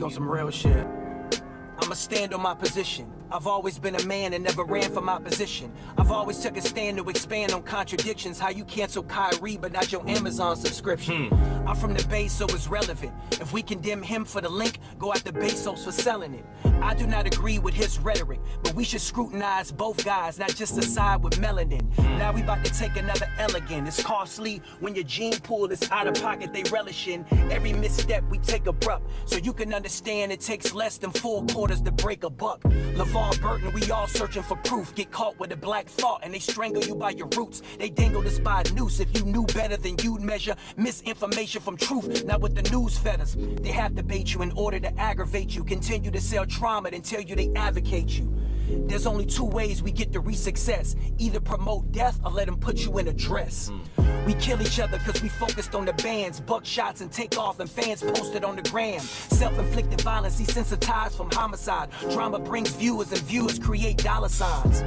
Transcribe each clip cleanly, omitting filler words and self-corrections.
On some real shit. I'ma stand on my position. I've always been a man and never ran from my position. I've always took a stand to expand on contradictions. How you cancel Kyrie but not your Amazon subscription. I'm from the base, so it's relevant. If we condemn him for the link, go after Bezos for selling it. I do not agree with his rhetoric, but we should scrutinize both guys, not just the side with melanin. Now we about to take another elegant. It's costly when your gene pool is out of pocket, they relish in. Every misstep we take abrupt, so you can understand it takes less than 4 quarters to break a buck. LeVar Burton, we all searching for proof. Get caught with a black thought and they strangle you by your roots. They dangled us by a noose. If you knew better, then you'd measure misinformation from truth, not with the news fed us. They have to bait you in order to aggravate you. Continue to sell trauma and tell you they advocate you. There's only 2 ways we get to reach success. Either promote death or let them put you in a dress. We kill each other cause we focused on the bands, buckshots and takeoff and fans posted on the gram. Self-inflicted violence desensitized from homicide. Drama brings viewers and viewers create dollar signs.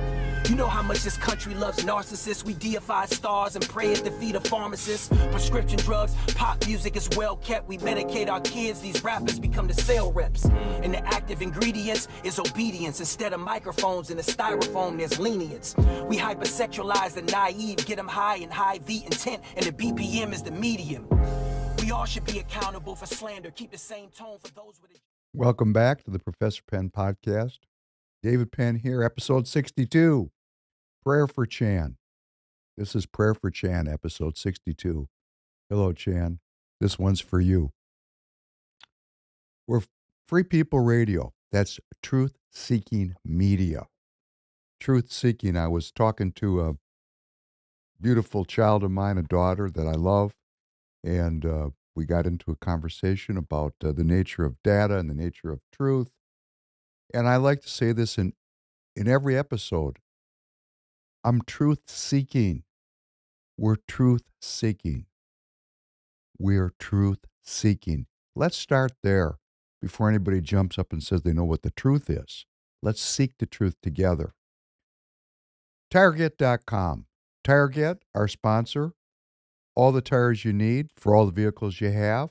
You know how much this country loves narcissists. We deify stars and pray at the feet of pharmacists. Prescription drugs, pop music is well kept. We medicate our kids, these rappers become the sale reps. And the active ingredients is obedience. Instead of microphones in the styrofoam, there's lenience. We hypersexualize the naive, get them high in high V intent, and the BPM is the medium. We all should be accountable for slander. Keep the same tone for those with it. Welcome back to the Professor Penn podcast. David Penn here, episode 62, Prayer for Chan. This is Prayer for Chan, episode 62. Hello, Chan. This one's for you. We're Free People Radio. That's truth-seeking media. Truth-seeking. I was talking to a beautiful child of mine, a daughter that I love, and we got into a conversation about the nature of data and the nature of truth. And I like to say this in every episode. I'm truth-seeking. We're truth-seeking. We're truth-seeking. Let's start there before anybody jumps up and says they know what the truth is. Let's seek the truth together. Tireget.com. Tireget, our sponsor. All the tires you need for all the vehicles you have.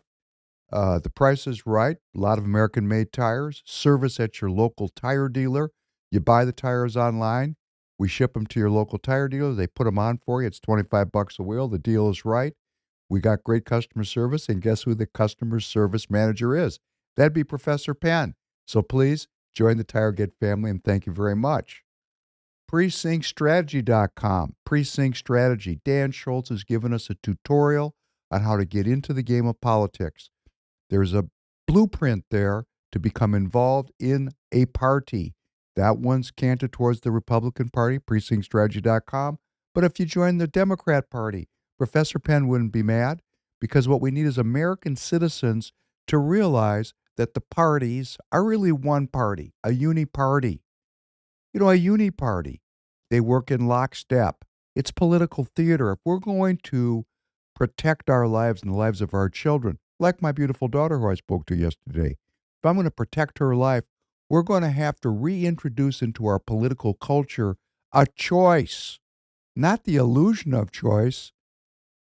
The price is right. A lot of American-made tires. Service at your local tire dealer. You buy the tires online. We ship them to your local tire dealer. They put them on for you. It's $25 a wheel. The deal is right. We got great customer service, and guess who the customer service manager is? That'd be Professor Penn. So please join the Tireget family, and thank you very much. PrecinctStrategy.com. Precinct Strategy. Dan Schultz has given us a tutorial on how to get into the game of politics. There's a blueprint there to become involved in a party. That one's canted towards the Republican Party, PrecinctStrategy.com. But if you join the Democrat Party, Professor Penn wouldn't be mad, because what we need is American citizens to realize that the parties are really one party, a uni-party. You know, a uni-party. They work in lockstep. It's political theater. If we're going to protect our lives and the lives of our children, like my beautiful daughter who I spoke to yesterday, if I'm going to protect her life, we're going to have to reintroduce into our political culture a choice, not the illusion of choice,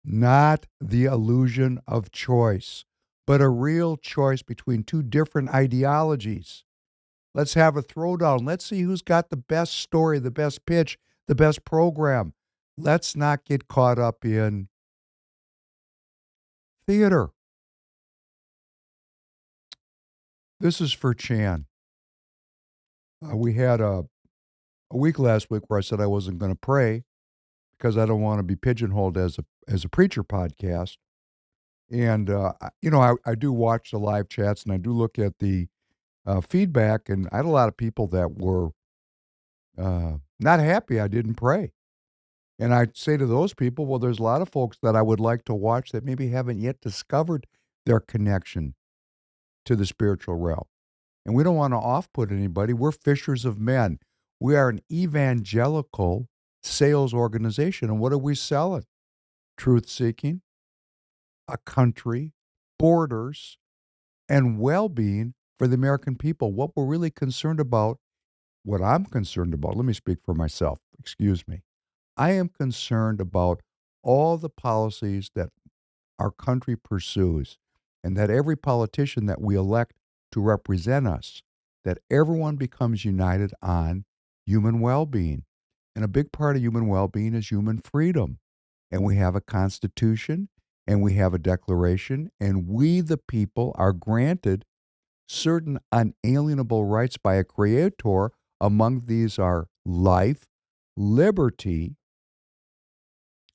not the illusion of choice, but a real choice between 2 different ideologies. Let's have a throwdown. Let's see who's got the best story, the best pitch, the best program. Let's not get caught up in theater. This is for Chan. We had a week last week where I said I wasn't going to pray because I don't want to be pigeonholed as a preacher podcast. And, I do watch the live chats and I do look at the feedback, and I had a lot of people that were not happy I didn't pray. And I'd say to those people, well, there's a lot of folks that I would like to watch that maybe haven't yet discovered their connection to the spiritual realm. And we don't want to off-put anybody. We're fishers of men. We are an evangelical sales organization. And what are we selling? Truth-seeking, a country, borders, and well-being for the American people. What we're really concerned about, what I'm concerned about, let me speak for myself, excuse me. I am concerned about all the policies that our country pursues and that every politician that we elect to represent us, that everyone becomes united on human well-being. And a big part of human well-being is human freedom. And we have a constitution and we have a declaration, and we, the people, are granted certain unalienable rights by a creator. Among these are life, liberty,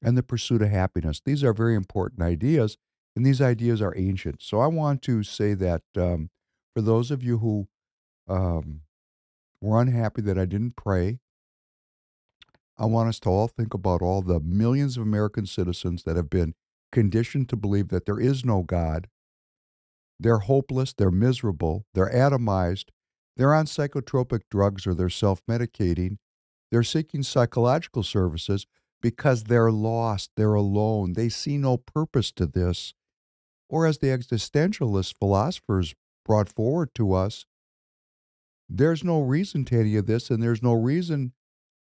and the pursuit of happiness. These are very important ideas, and these ideas are ancient. So I want to say that for those of you who um, were unhappy that I didn't pray, I want us to all think about all the millions of American citizens that have been conditioned to believe that there is no God. They're hopeless, they're miserable, they're atomized, they're on psychotropic drugs or they're self medicating. They're seeking psychological services because they're lost, they're alone, they see no purpose to this. Or, as the existentialist philosophers brought forward to us, there's no reason to any of this, and there's no reason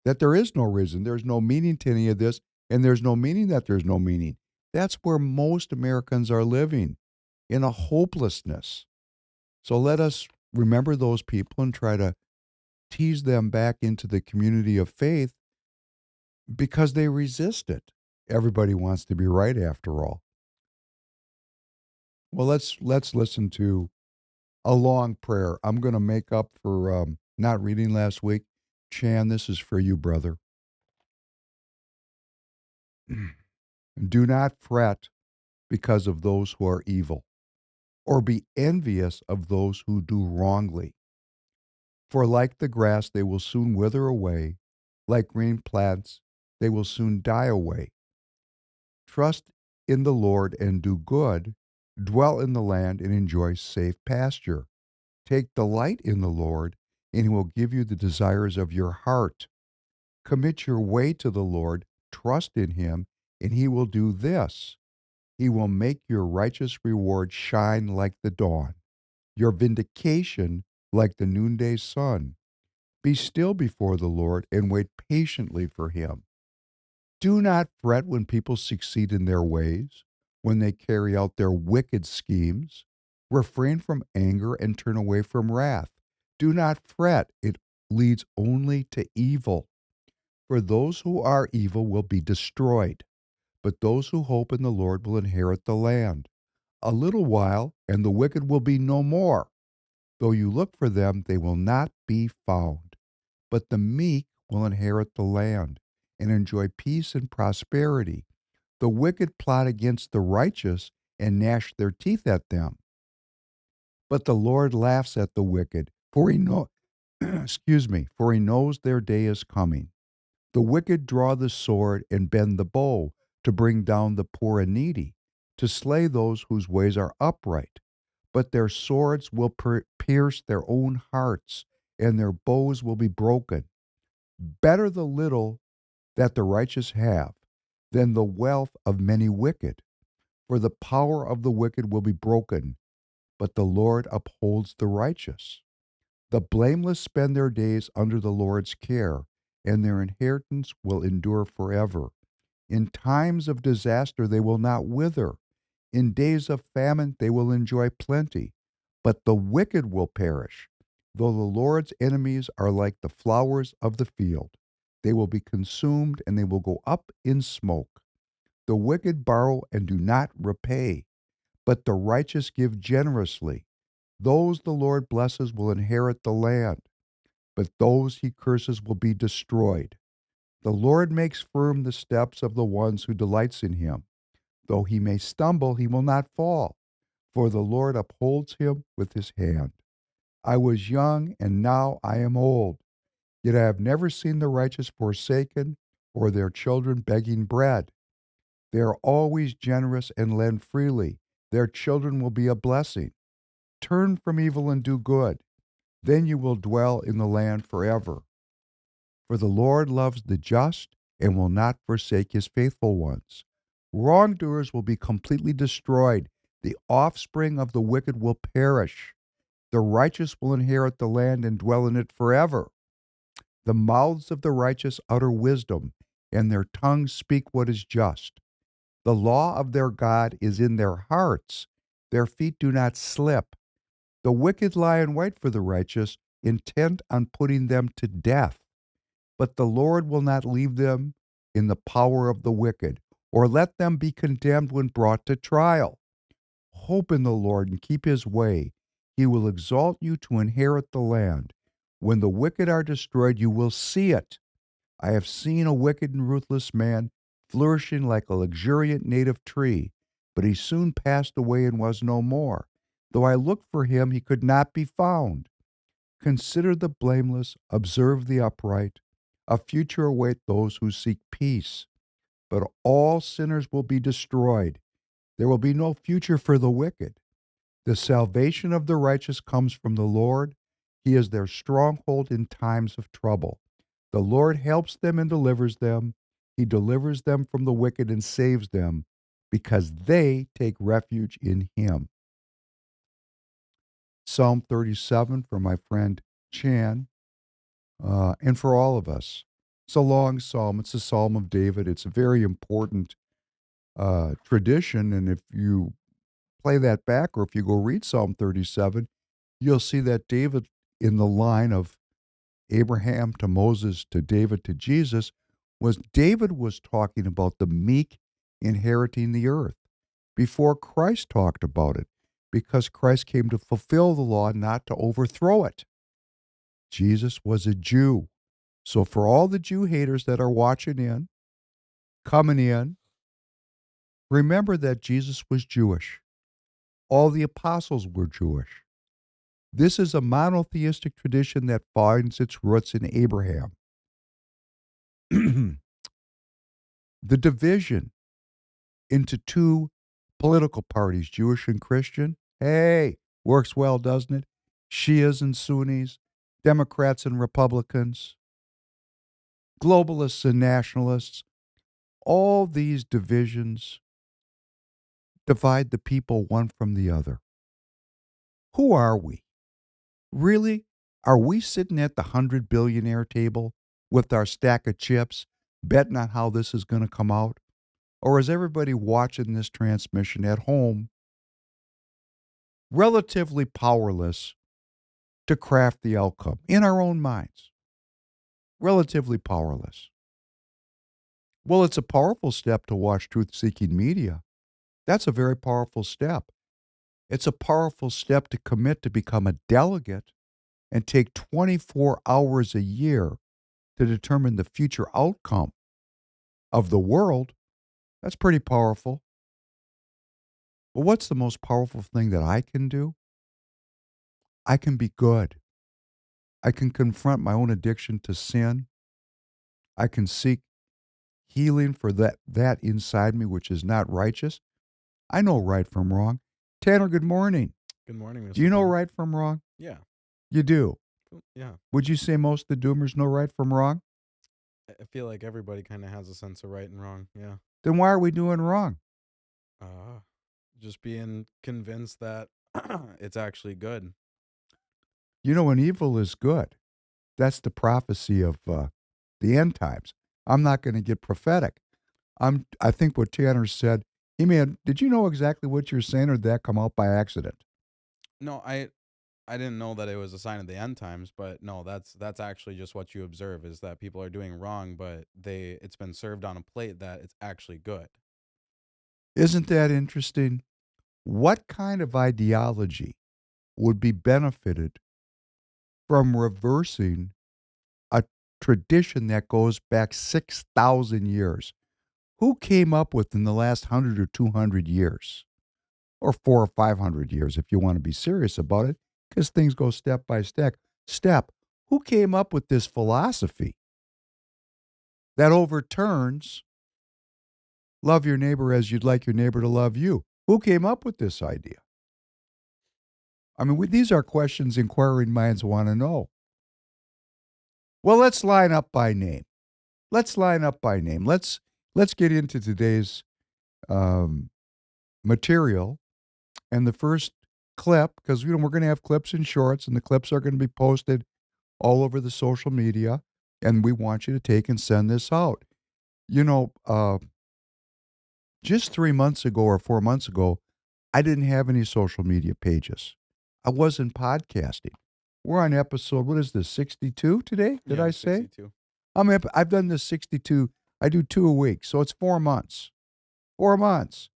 that there is no reason. There's no meaning to any of this, and there's no meaning that there's no meaning. That's where most Americans are living, in a hopelessness. So let us remember those people and try to tease them back into the community of faith because they resist it. Everybody wants to be right after all. Well, let's listen to a long prayer. I'm going to make up for not reading last week. Chan, this is for you, brother. Do not fret because of those who are evil, or be envious of those who do wrongly. For like the grass, they will soon wither away. Like green plants, they will soon die away. Trust in the Lord and do good. Dwell in the land and enjoy safe pasture. Take delight in the Lord, and he will give you the desires of your heart. Commit your way to the Lord, trust in him, and he will do this. He will make your righteous reward shine like the dawn, your vindication like the noonday sun. Be still before the Lord and wait patiently for him. Do not fret when people succeed in their ways, when they carry out their wicked schemes. Refrain from anger and turn away from wrath. Do not fret, it leads only to evil. For those who are evil will be destroyed, but those who hope in the Lord will inherit the land. A little while, and the wicked will be no more. Though you look for them, they will not be found. But the meek will inherit the land and enjoy peace and prosperity. The wicked plot against the righteous and gnash their teeth at them. But the Lord laughs at the wicked, for he for he knows their day is coming. The wicked draw the sword and bend the bow to bring down the poor and needy, to slay those whose ways are upright. But their swords will pierce their own hearts, and their bows will be broken. Better the little that the righteous have than the wealth of many wicked. For the power of the wicked will be broken, but the Lord upholds the righteous. The blameless spend their days under the Lord's care, and their inheritance will endure forever. In times of disaster they will not wither. In days of famine they will enjoy plenty. But the wicked will perish. Though the Lord's enemies are like the flowers of the field, they will be consumed and they will go up in smoke. The wicked borrow and do not repay, but the righteous give generously. Those the Lord blesses will inherit the land, but those he curses will be destroyed. The Lord makes firm the steps of the ones who delights in him. Though he may stumble, he will not fall, for the Lord upholds him with his hand. I was young, and now I am old, yet I have never seen the righteous forsaken or their children begging bread. They are always generous and lend freely. Their children will be a blessing. Turn from evil and do good. Then you will dwell in the land forever. For the Lord loves the just and will not forsake his faithful ones. Wrongdoers will be completely destroyed. The offspring of the wicked will perish. The righteous will inherit the land and dwell in it forever. The mouths of the righteous utter wisdom, and their tongues speak what is just. The law of their God is in their hearts. Their feet do not slip. The wicked lie in wait for the righteous, intent on putting them to death. But the Lord will not leave them in the power of the wicked, or let them be condemned when brought to trial. Hope in the Lord and keep his way. He will exalt you to inherit the land. When the wicked are destroyed, you will see it. I have seen a wicked and ruthless man flourishing like a luxuriant native tree, but he soon passed away and was no more. Though I looked for him, he could not be found. Consider the blameless, observe the upright. A future await those who seek peace, but all sinners will be destroyed. There will be no future for the wicked. The salvation of the righteous comes from the Lord. He is their stronghold in times of trouble. The Lord helps them and delivers them. He delivers them from the wicked and saves them because they take refuge in him. Psalm 37 for my friend Chan, and for all of us. It's a long psalm. It's a psalm of David. It's a very important tradition. And if you play that back, or if you go read Psalm 37, you'll see that David, in the line of Abraham to Moses to David to Jesus, David was talking about the meek inheriting the earth before Christ talked about it, because Christ came to fulfill the law, not to overthrow it. Jesus was a Jew. So for all the Jew haters that are watching in, coming in, remember that Jesus was Jewish. All the apostles were Jewish. This is a monotheistic tradition that finds its roots in Abraham. The division into two political parties, Jewish and Christian, hey, works well, doesn't it? Shias and Sunnis, Democrats and Republicans, globalists and nationalists, all these divisions divide the people one from the other. Who are we? Really? Are we sitting at the 100 billionaire table with our stack of chips, betting on how this is going to come out? Or is everybody watching this transmission at home relatively powerless to craft the outcome in our own minds? Relatively powerless. Well, it's a powerful step to watch truth-seeking media. That's a very powerful step. It's a powerful step to commit to become a delegate and take 24 hours a year to determine the future outcome of the world. That's pretty powerful. But what's the most powerful thing that I can do? I can be good. I can confront my own addiction to sin. I can seek healing for that inside me which is not righteous. I know right from wrong. Tanner, good morning. Good morning, Mr. Do you know Penn. right from wrong? Yeah. You do. Yeah. Would you say most of the doomers know right from wrong? I feel like everybody kind of has a sense of right and wrong. Yeah. Then why are we doing wrong? Just being convinced that it's actually good. You know, when evil is good, that's the prophecy of the end times. I'm not going to get prophetic. I think what Tanner said, did you know exactly what you're saying, or did that come out by accident? No, I didn't know that it was a sign of the end times, but no, that's actually just what you observe, is that people are doing wrong, but it's been served on a plate that it's actually good. Isn't that interesting? What kind of ideology would be benefited from reversing a tradition that goes back 6,000 years? Who came up with in the last 100 or 200 years, or 400 or 500 years, if you want to be serious about it, because things go step by step. Who came up with this philosophy that overturns love your neighbor as you'd like your neighbor to love you? Who came up with this idea? I mean, these are questions inquiring minds want to know. Well, let's line up by name. Let's get into today's material. And the first clip, because we're going to have clips and shorts, and the clips are going to be posted all over the social media, and we want you to take and send this out. You know, just 3 months ago or 4 months ago, I didn't have any social media pages. I wasn't podcasting. We're on episode, what is this, 62 today? Did Yeah, I say? 62. I've done this 62. I do 2 a week, so it's 4 months. 4 months.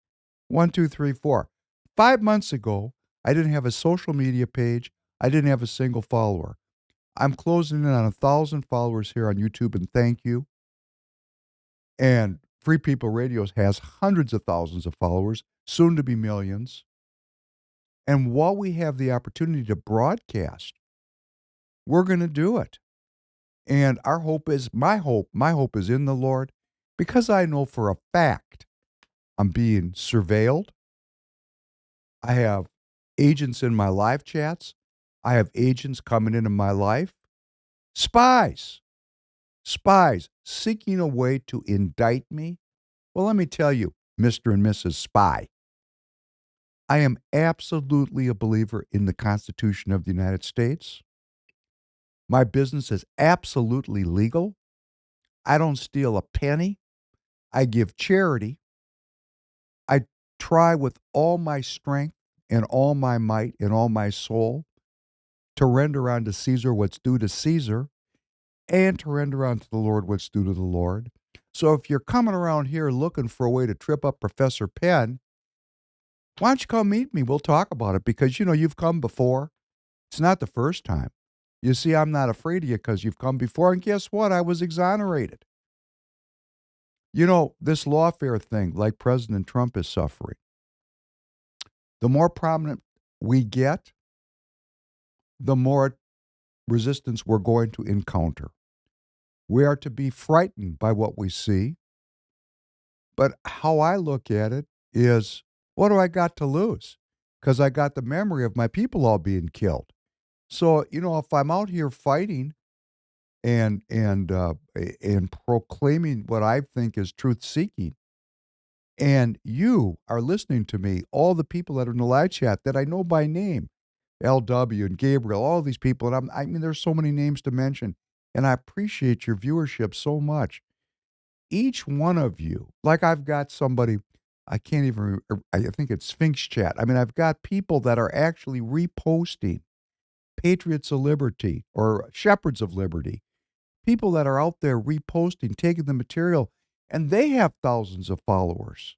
1, 2, 3, 4. 5 months ago, I didn't have a social media page. I didn't have a single follower. I'm closing in on 1,000 followers here on YouTube, and thank you. And Free People Radio has hundreds of thousands of followers, soon to be millions. And while we have the opportunity to broadcast, we're going to do it. And our hope is, my hope is in the Lord, because I know for a fact I'm being surveilled. I have agents in my live chats. I have agents coming into my life. Spies seeking a way to indict me. Well, let me tell you, Mr. and Mrs. Spy, I am absolutely a believer in the Constitution of the United States. My business is absolutely legal. I don't steal a penny. I give charity. I try with all my strength and all my might and all my soul to render unto Caesar what's due to Caesar, and to render unto the Lord what's due to the Lord. So if you're coming around here looking for a way to trip up Professor Penn, why don't you come meet me? We'll talk about it, because, you've come before. It's not the first time. You see, I'm not afraid of you because you've come before, and guess what? I was exonerated. This lawfare thing, like President Trump is suffering, the more prominent we get, the more resistance we're going to encounter. We are to be frightened by what we see. But how I look at it is, what do I got to lose? Because I got the memory of my people all being killed. So, if I'm out here fighting and proclaiming what I think is truth seeking, and you are listening to me, all the people that are in the live chat that I know by name, LW and Gabriel, all these people, and I mean, there's so many names to mention, and I appreciate your viewership so much. Each one of you, like I've got somebody, I can't even, I think it's Sphinx Chat. I mean, I've got people that are actually reposting Patriots of Liberty or Shepherds of Liberty, people that are out there reposting, taking the material, and they have thousands of followers.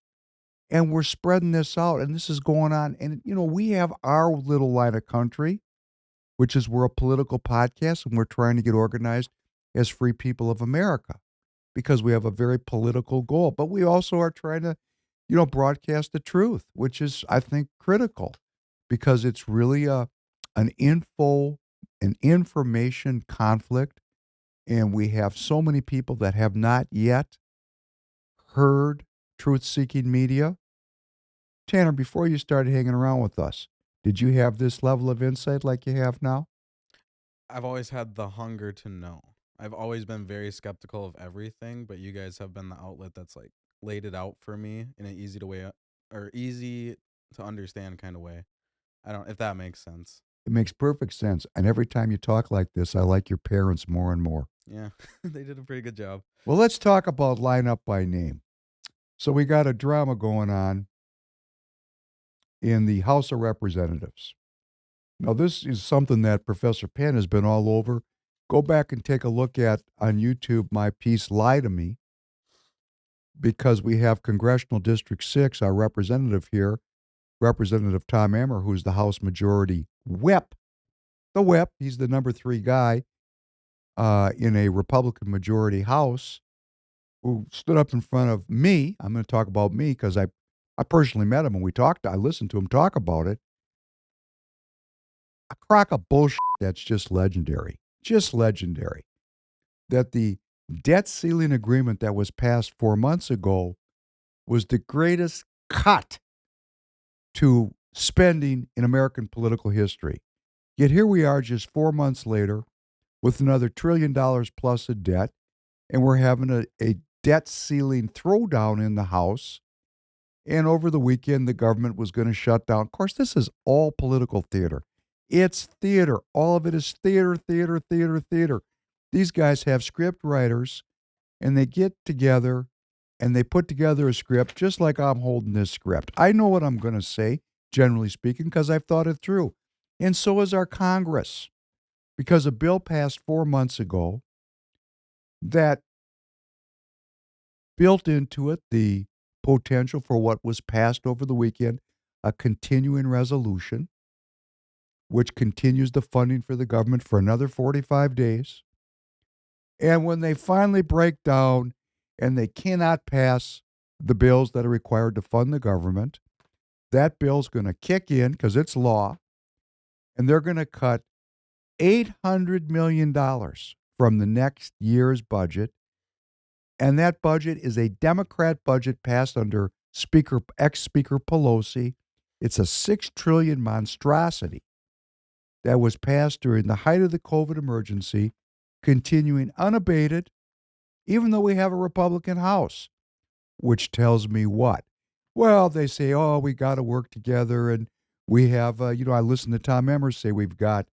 And we're spreading this out, and this is going on. And, we have our little line of country, which is we're a political podcast, and we're trying to get organized as Free People of America, because we have a very political goal. But we also are trying to, broadcast the truth, which is, I think, critical, because it's really an information conflict. And we have so many people that have not yet heard truth-seeking media. Tanner, before you started hanging around with us, did you have this level of insight like you have now? I've always had the hunger to know. I've always been very skeptical of everything, but you guys have been the outlet that's like laid it out for me in an easy to understand kind of way. I don't, if that makes sense. It makes perfect sense. And every time you talk like this, I like your parents more and more. Yeah, they did a pretty good job. Well, let's talk about line up by name. So we got a drama going on in the House of Representatives. Now, this is something that Professor Penn has been all over. Go back and take a look at on YouTube my piece, Lie to Me, because we have Congressional District 6, our representative here, Representative Tom Emmer, who's the House Majority Whip. The Whip, he's the number 3 guy in a Republican majority House, who stood up in front of me. I'm going to talk about me because I personally met him and we talked. I listened to him talk about it. A crock of bullshit that's just legendary. Just legendary. That the debt ceiling agreement that was passed 4 months ago was the greatest cut to spending in American political history. Yet here we are just 4 months later with another $1 trillion plus of debt, and we're having a debt ceiling throwdown in the House. And over the weekend, the government was going to shut down. Of course, this is all political theater. It's theater. All of it is theater, theater, theater, theater. These guys have script writers, and they get together and they put together a script just like I'm holding this script. I know what I'm going to say, generally speaking, because I've thought it through. And so is our Congress, because a bill passed 4 months ago that built into it the potential for what was passed over the weekend, a continuing resolution, which continues the funding for the government for another 45 days. And when they finally break down and they cannot pass the bills that are required to fund the government, that bill's going to kick in because it's law, and they're going to cut $800 million from the next year's budget. And that budget is a Democrat budget passed under ex-Speaker Pelosi. It's a $6 trillion monstrosity that was passed during the height of the COVID emergency, continuing unabated, even though we have a Republican House, which tells me what? Well, they say, oh, we got to work together. And we have, I listen to Tom Emmer say we've got,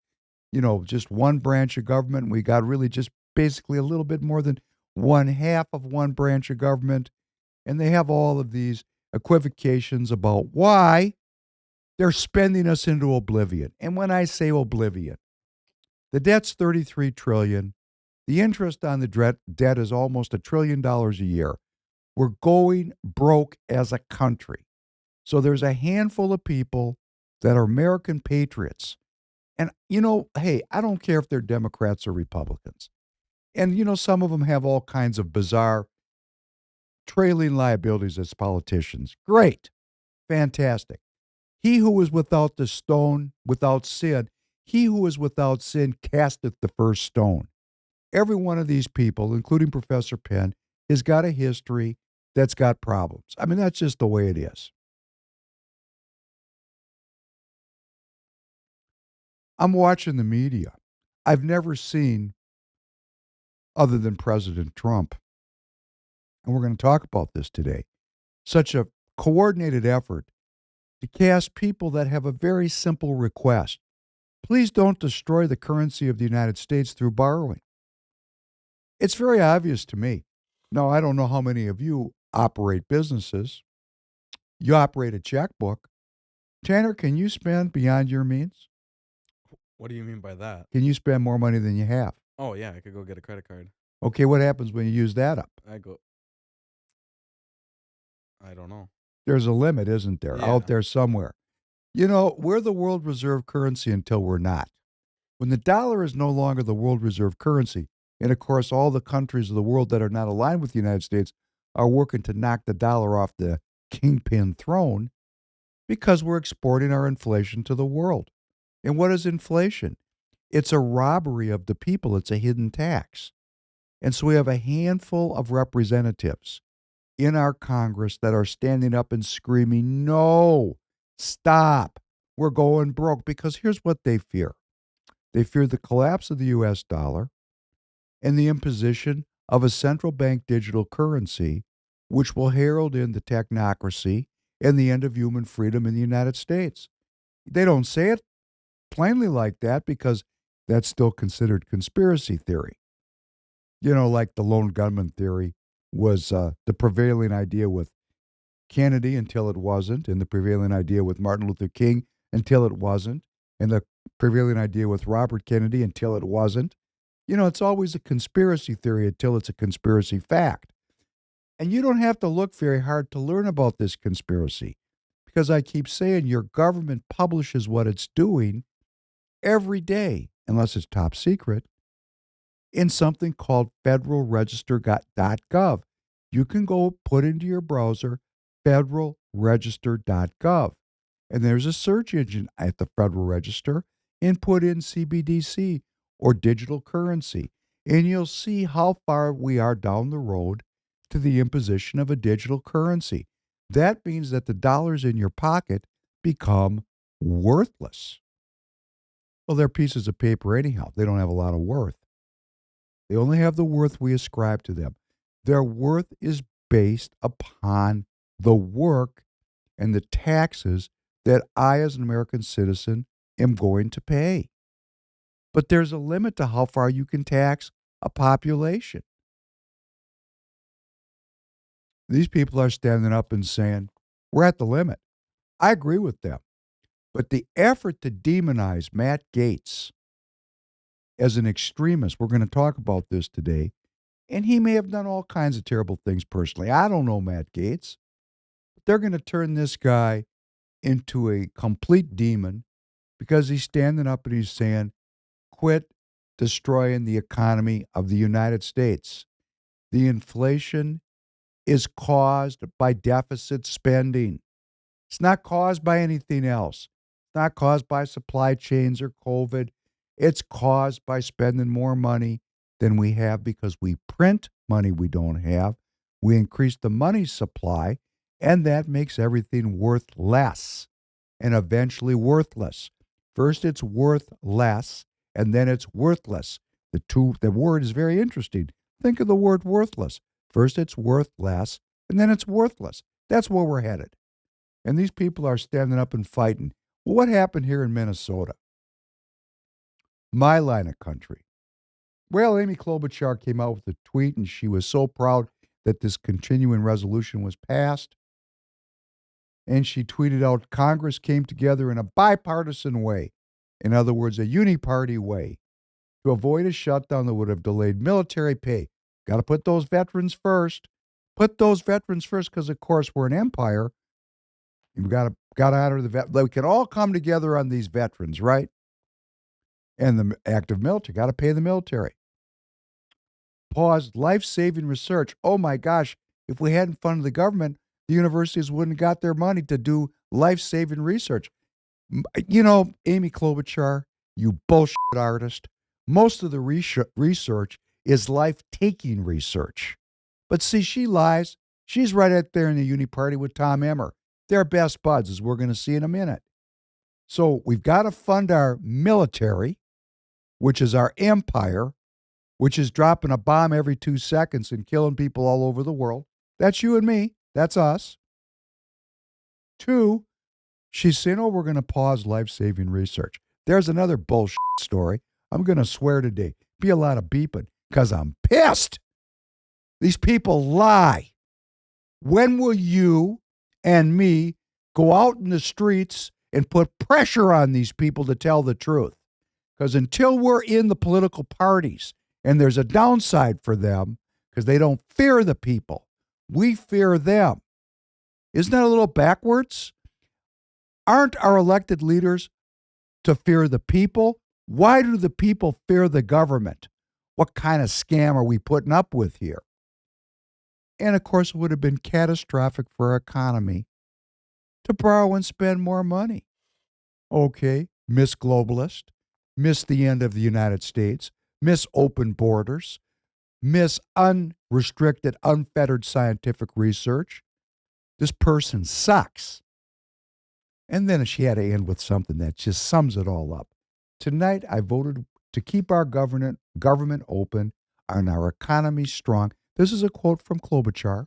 just one branch of government. And we got really just basically a little bit more than one half of one branch of government. And they have all of these equivocations about why they're spending us into oblivion. And when I say oblivion, the debt's $33 trillion. The interest on the debt is almost $1 trillion a year. We're going broke as a country. So there's a handful of people that are American patriots. And, hey, I don't care if they're Democrats or Republicans. And, some of them have all kinds of bizarre trailing liabilities as politicians. Great. Fantastic. He who is without the stone, without sin, he who is without sin casteth the first stone. Every one of these people, including Professor Penn, has got a history that's got problems. I mean, that's just the way it is. I'm watching the media. I've never seen, other than President Trump, and we're going to talk about this today, such a coordinated effort to cast people that have a very simple request. Please don't destroy the currency of the United States through borrowing. It's very obvious to me. Now, I don't know how many of you operate businesses. You operate a checkbook. Tanner, can you spend beyond your means? What do you mean by that? Can you spend more money than you have? Oh, yeah, I could go get a credit card. Okay, what happens when you use that up? I don't know. There's a limit, isn't there? Yeah. Out there somewhere. We're the world reserve currency until we're not. When the dollar is no longer the world reserve currency, and of course, all the countries of the world that are not aligned with the United States are working to knock the dollar off the kingpin throne because we're exporting our inflation to the world. And what is inflation? It's a robbery of the people. It's a hidden tax. And so we have a handful of representatives in our Congress that are standing up and screaming, no, stop, we're going broke. Because here's what they fear. They fear the collapse of the U.S. dollar and the imposition of a central bank digital currency, which will herald in the technocracy and the end of human freedom in the United States. They don't say it plainly like that because that's still considered conspiracy theory. Like the lone gunman theory was the prevailing idea with Kennedy until it wasn't, and the prevailing idea with Martin Luther King until it wasn't, and the prevailing idea with Robert Kennedy until it wasn't. It's always a conspiracy theory until it's a conspiracy fact. And you don't have to look very hard to learn about this conspiracy because I keep saying your government publishes what it's doing every day, unless it's top secret, in something called federalregister.gov. You can go put into your browser federalregister.gov. And there's a search engine at the Federal Register and put in CBDC or digital currency. And you'll see how far we are down the road to the imposition of a digital currency. That means that the dollars in your pocket become worthless. Well, they're pieces of paper anyhow. They don't have a lot of worth. They only have the worth we ascribe to them. Their worth is based upon the work and the taxes that I, as an American citizen, am going to pay. But there's a limit to how far you can tax a population. These people are standing up and saying, we're at the limit. I agree with them. But the effort to demonize Matt Gaetz as an extremist, we're going to talk about this today, and he may have done all kinds of terrible things personally. I don't know Matt Gaetz. But they're going to turn this guy into a complete demon because he's standing up and he's saying, quit destroying the economy of the United States. The inflation is caused by deficit spending. It's not caused by anything else. It's not caused by supply chains or COVID. It's caused by spending more money than we have because we print money we don't have. We increase the money supply, and that makes everything worth less and eventually worthless. First, it's worth less, and then it's worthless. The word is very interesting. Think of the word worthless. First, it's worth less, and then it's worthless. That's where we're headed. And these people are standing up and fighting. Well, what happened here in Minnesota? My line of country. Well, Amy Klobuchar came out with a tweet, and she was so proud that this continuing resolution was passed. And she tweeted out, Congress came together in a bipartisan way, in other words, a uniparty way, to avoid a shutdown that would have delayed military pay. Got to put those veterans first. Put those veterans first because, of course, we're an empire. We've got to honor the vet. We can all come together on these veterans, right? And the active military, got to pay the military. Paused life-saving research. Oh my gosh, if we hadn't funded the government, the universities wouldn't have got their money to do life-saving research. You know, Amy Klobuchar, you bullshit artist, most of the research is life-taking research. But see, she lies. She's right out there in the uni party with Tom Emmer. They're best buds, as we're going to see in a minute. So we've got to fund our military, which is our empire, which is dropping a bomb every 2 seconds and killing people all over the world. That's you and me. That's us. 2, she's saying, oh, we're going to pause life-saving research. There's another bullshit story. I'm going to swear today. Be a lot of beeping because I'm pissed. These people lie. When will you and me go out in the streets and put pressure on these people to tell the truth? Because until we're in the political parties, and there's a downside for them because they don't fear the people, we fear them. Isn't that a little backwards? Aren't our elected leaders to fear the people? Why do the people fear the government? What kind of scam are we putting up with here? And of course, it would have been catastrophic for our economy to borrow and spend more money. Okay, Miss Globalist, Miss the end of the United States, Miss open borders, Miss unrestricted, unfettered scientific research. This person sucks. And then she had to end with something that just sums it all up. Tonight, I voted to keep our government open and our economy strong. This is a quote from Klobuchar.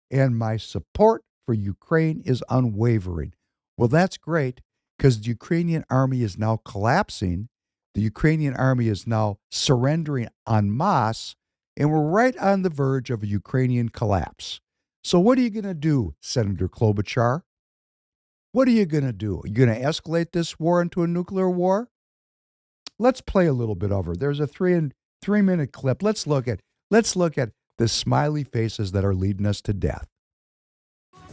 And my support for Ukraine is unwavering. Well, that's great because the Ukrainian army is now collapsing. The Ukrainian army is now surrendering en masse, and we're right on the verge of a Ukrainian collapse. So what are you going to do, Senator Klobuchar? What are you going to do? Are you going to escalate this war into a nuclear war? Let's play a little bit of her. There's a 3-minute clip. Let's look at the smiley faces that are leading us to death.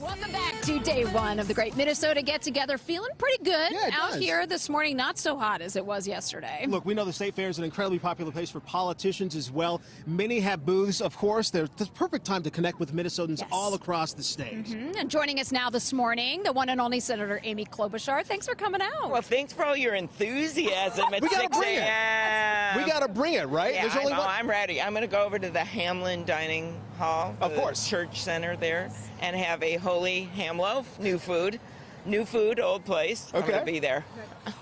Welcome back to day one of the Great Minnesota Get Together. Feeling pretty good out here this morning. Not so hot as it was yesterday. Look, we know the State Fair is an incredibly popular place for politicians as well. Many have booths. Of course, they're the perfect time to connect with Minnesotans all across the state. And joining us now this morning, the one and only Senator Amy Klobuchar. Thanks for coming out. Well, thanks for all your enthusiasm at We gotta 6 bring it. a.m. We got to bring it, right? Yeah, There's only one. I'm ready. I'm going to go over to the Hamlin Dining Hall, Of the course. church center there, and have a holy ham loaf, new food, old place. I'm going to be there.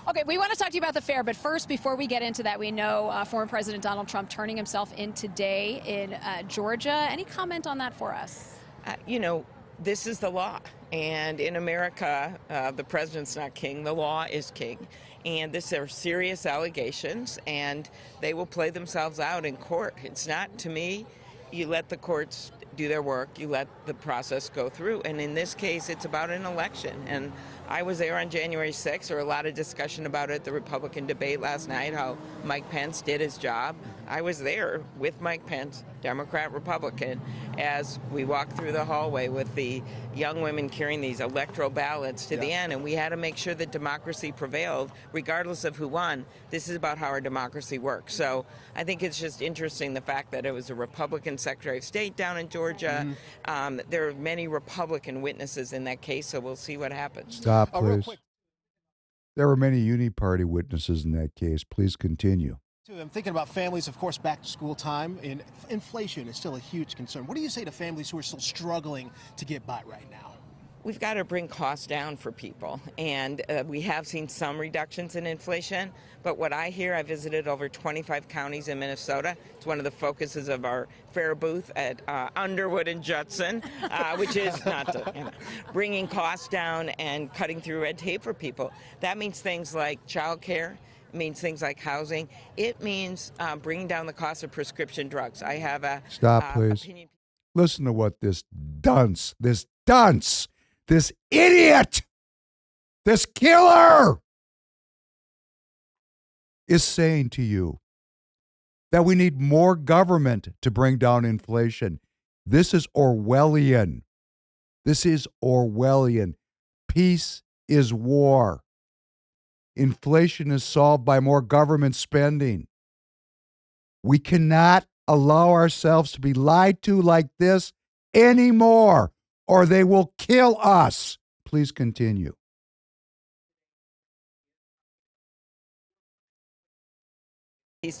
Okay, we want to talk to you about the fair, but first, before we get into that, we know former President Donald Trump turning himself in today in Georgia. Any comment on that for us? You know, this is the law. And in America, the president's not king. The law is king. And these are serious allegations, and they will play themselves out in court. It's not, to me, you let the courts do their work, you let the process go through. And in this case, it's about an election. And I was there on January 6th. There were a lot of discussion about it, the Republican debate last night, how Mike Pence did his job. I was there with Mike Pence, Democrat, Republican, as we walked through the hallway with the young women carrying these electoral ballots to the end, and we had to make sure that democracy prevailed, regardless of who won. This is about how our democracy works. So I think it's just interesting the fact that it was a Republican Secretary of State down in Georgia. There are many Republican witnesses in that case, so we'll see what happens. Stop, Real please. quick, There were many Uni-Party witnesses in that case. Please continue. too, I'm thinking about families, of course, back to school time, and inflation is still a huge concern. What do you say to families who are still struggling to get by right now? We've got to bring costs down for people, and we have seen some reductions in inflation. But what I hear, I visited over 25 counties in Minnesota. It's one of the focuses of our fair booth at Underwood and Judson, which is not to, bringing costs down and cutting through red tape for people. That means things like childcare. It means things like housing. It means bringing down the cost of prescription drugs. I have a Stop, please. opinion. Listen to what this dunce, this idiot, this killer is saying to you, that we need more government to bring down inflation. This is Orwellian. This is Orwellian. Peace is war. Inflation is solved by more government spending. We cannot allow ourselves to be lied to like this anymore, or they will kill us. Please continue.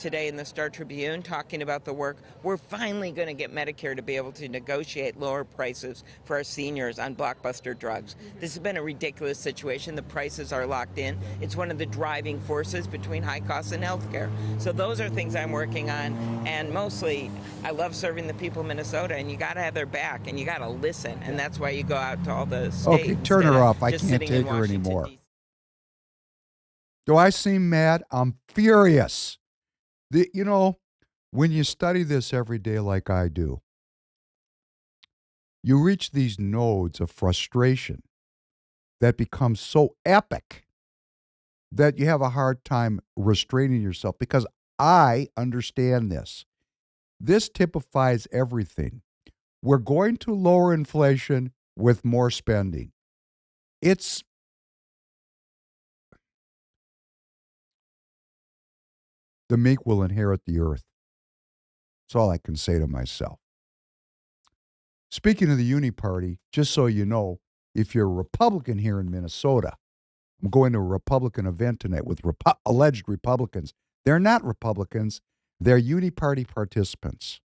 Today in the Star Tribune talking about the work. We're finally going to get Medicare to be able to negotiate lower prices for our seniors on blockbuster drugs. This has been a ridiculous situation. The prices are locked in. It's one of the driving forces between high costs and health care. So those are things I'm working on, and mostly I love serving the people of Minnesota, and you got to have their back, and you got to listen, and that's why you go out to all the states. Okay, turn her instead of off. I just can't sitting in take her Washington, anymore. D.C. Do I seem mad? I'm furious. When you study this every day like I do, you reach these nodes of frustration that become so epic that you have a hard time restraining yourself, because I understand this. This typifies everything. We're going to lower inflation with more spending. The meek will inherit the earth. That's all I can say to myself. Speaking of the Uni Party, just so you know, if you're a Republican here in Minnesota, I'm going to a Republican event tonight with alleged Republicans. They're not Republicans. They're Uni Party participants.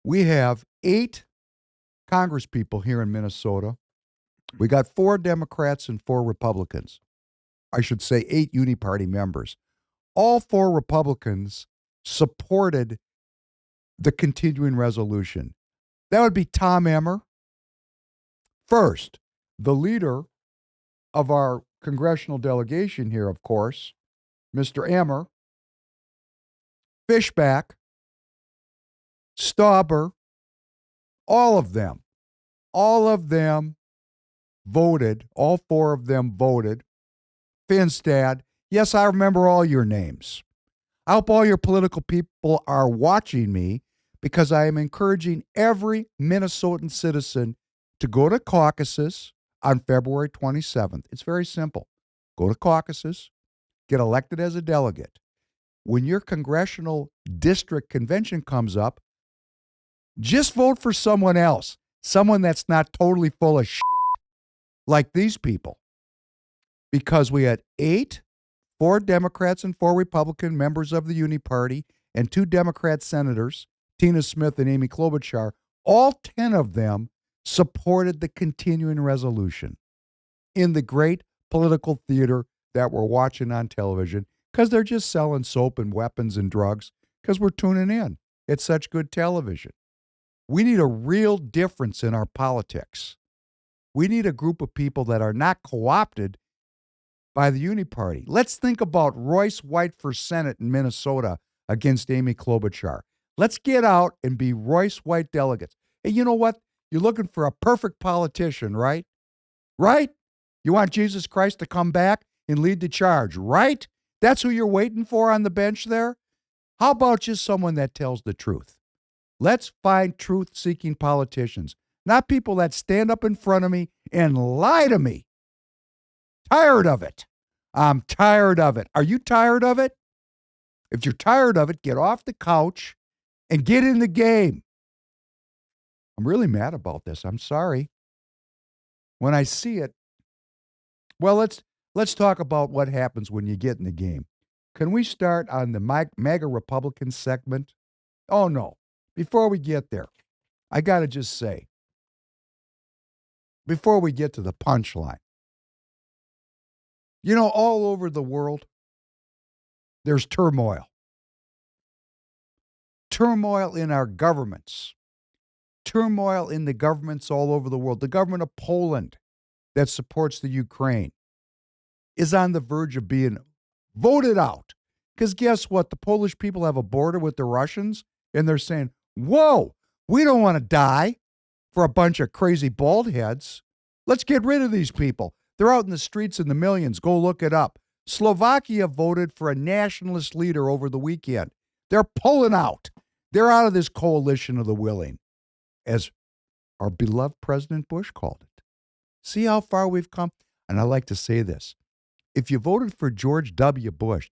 We have 8 congresspeople here in Minnesota. We got 4 Democrats and 4 Republicans. I should say 8 Uni Party members. All 4 Republicans supported the continuing resolution. That would be Tom Emmer. First, the leader of our congressional delegation here, of course, Mr. Emmer, Fishback, Stauber, all of them voted, all 4 of them voted. Finstad, yes, I remember all your names. I hope all your political people are watching me, because I am encouraging every Minnesotan citizen to go to caucuses on February 27th. It's very simple. Go to caucuses, get elected as a delegate. When your congressional district convention comes up, just vote for someone else, someone that's not totally full of shit like these people. Because we had 4 Democrats and 4 Republican members of the Uni Party and 2 Democrat senators, Tina Smith and Amy Klobuchar, all 10 of them supported the continuing resolution in the great political theater that we're watching on television, because they're just selling soap and weapons and drugs, because we're tuning in. It's such good television. We need a real difference in our politics. We need a group of people that are not co-opted by the Uni Party. Let's think about Royce White for Senate in Minnesota against Amy Klobuchar. Let's get out and be Royce White delegates. Hey, you know what? You're looking for a perfect politician, right? Right? You want Jesus Christ to come back and lead the charge, right? That's who you're waiting for on the bench there? How about just someone that tells the truth? Let's find truth-seeking politicians, not people that stand up in front of me and lie to me. Tired of it. I'm tired of it. Are you tired of it? If you're tired of it, get off the couch and get in the game. I'm really mad about this. I'm sorry. When I see it, well, let's talk about what happens when you get in the game. Can we start on the MAGA Republican segment? Oh, no. Before we get there, I got to just say, before we get to the punchline, you know, all over the world, there's turmoil. Turmoil in our governments. Turmoil in the governments all over the world. The government of Poland that supports the Ukraine is on the verge of being voted out. Because guess what? The Polish people have a border with the Russians, and they're saying, whoa, we don't want to die for a bunch of crazy bald heads. Let's get rid of these people. They're out in the streets in the millions. Go look it up. Slovakia voted for a nationalist leader over the weekend. They're pulling out. They're out of this coalition of the willing, as our beloved President Bush called it. See how far we've come? And I like to say this. If you voted for George W. Bush,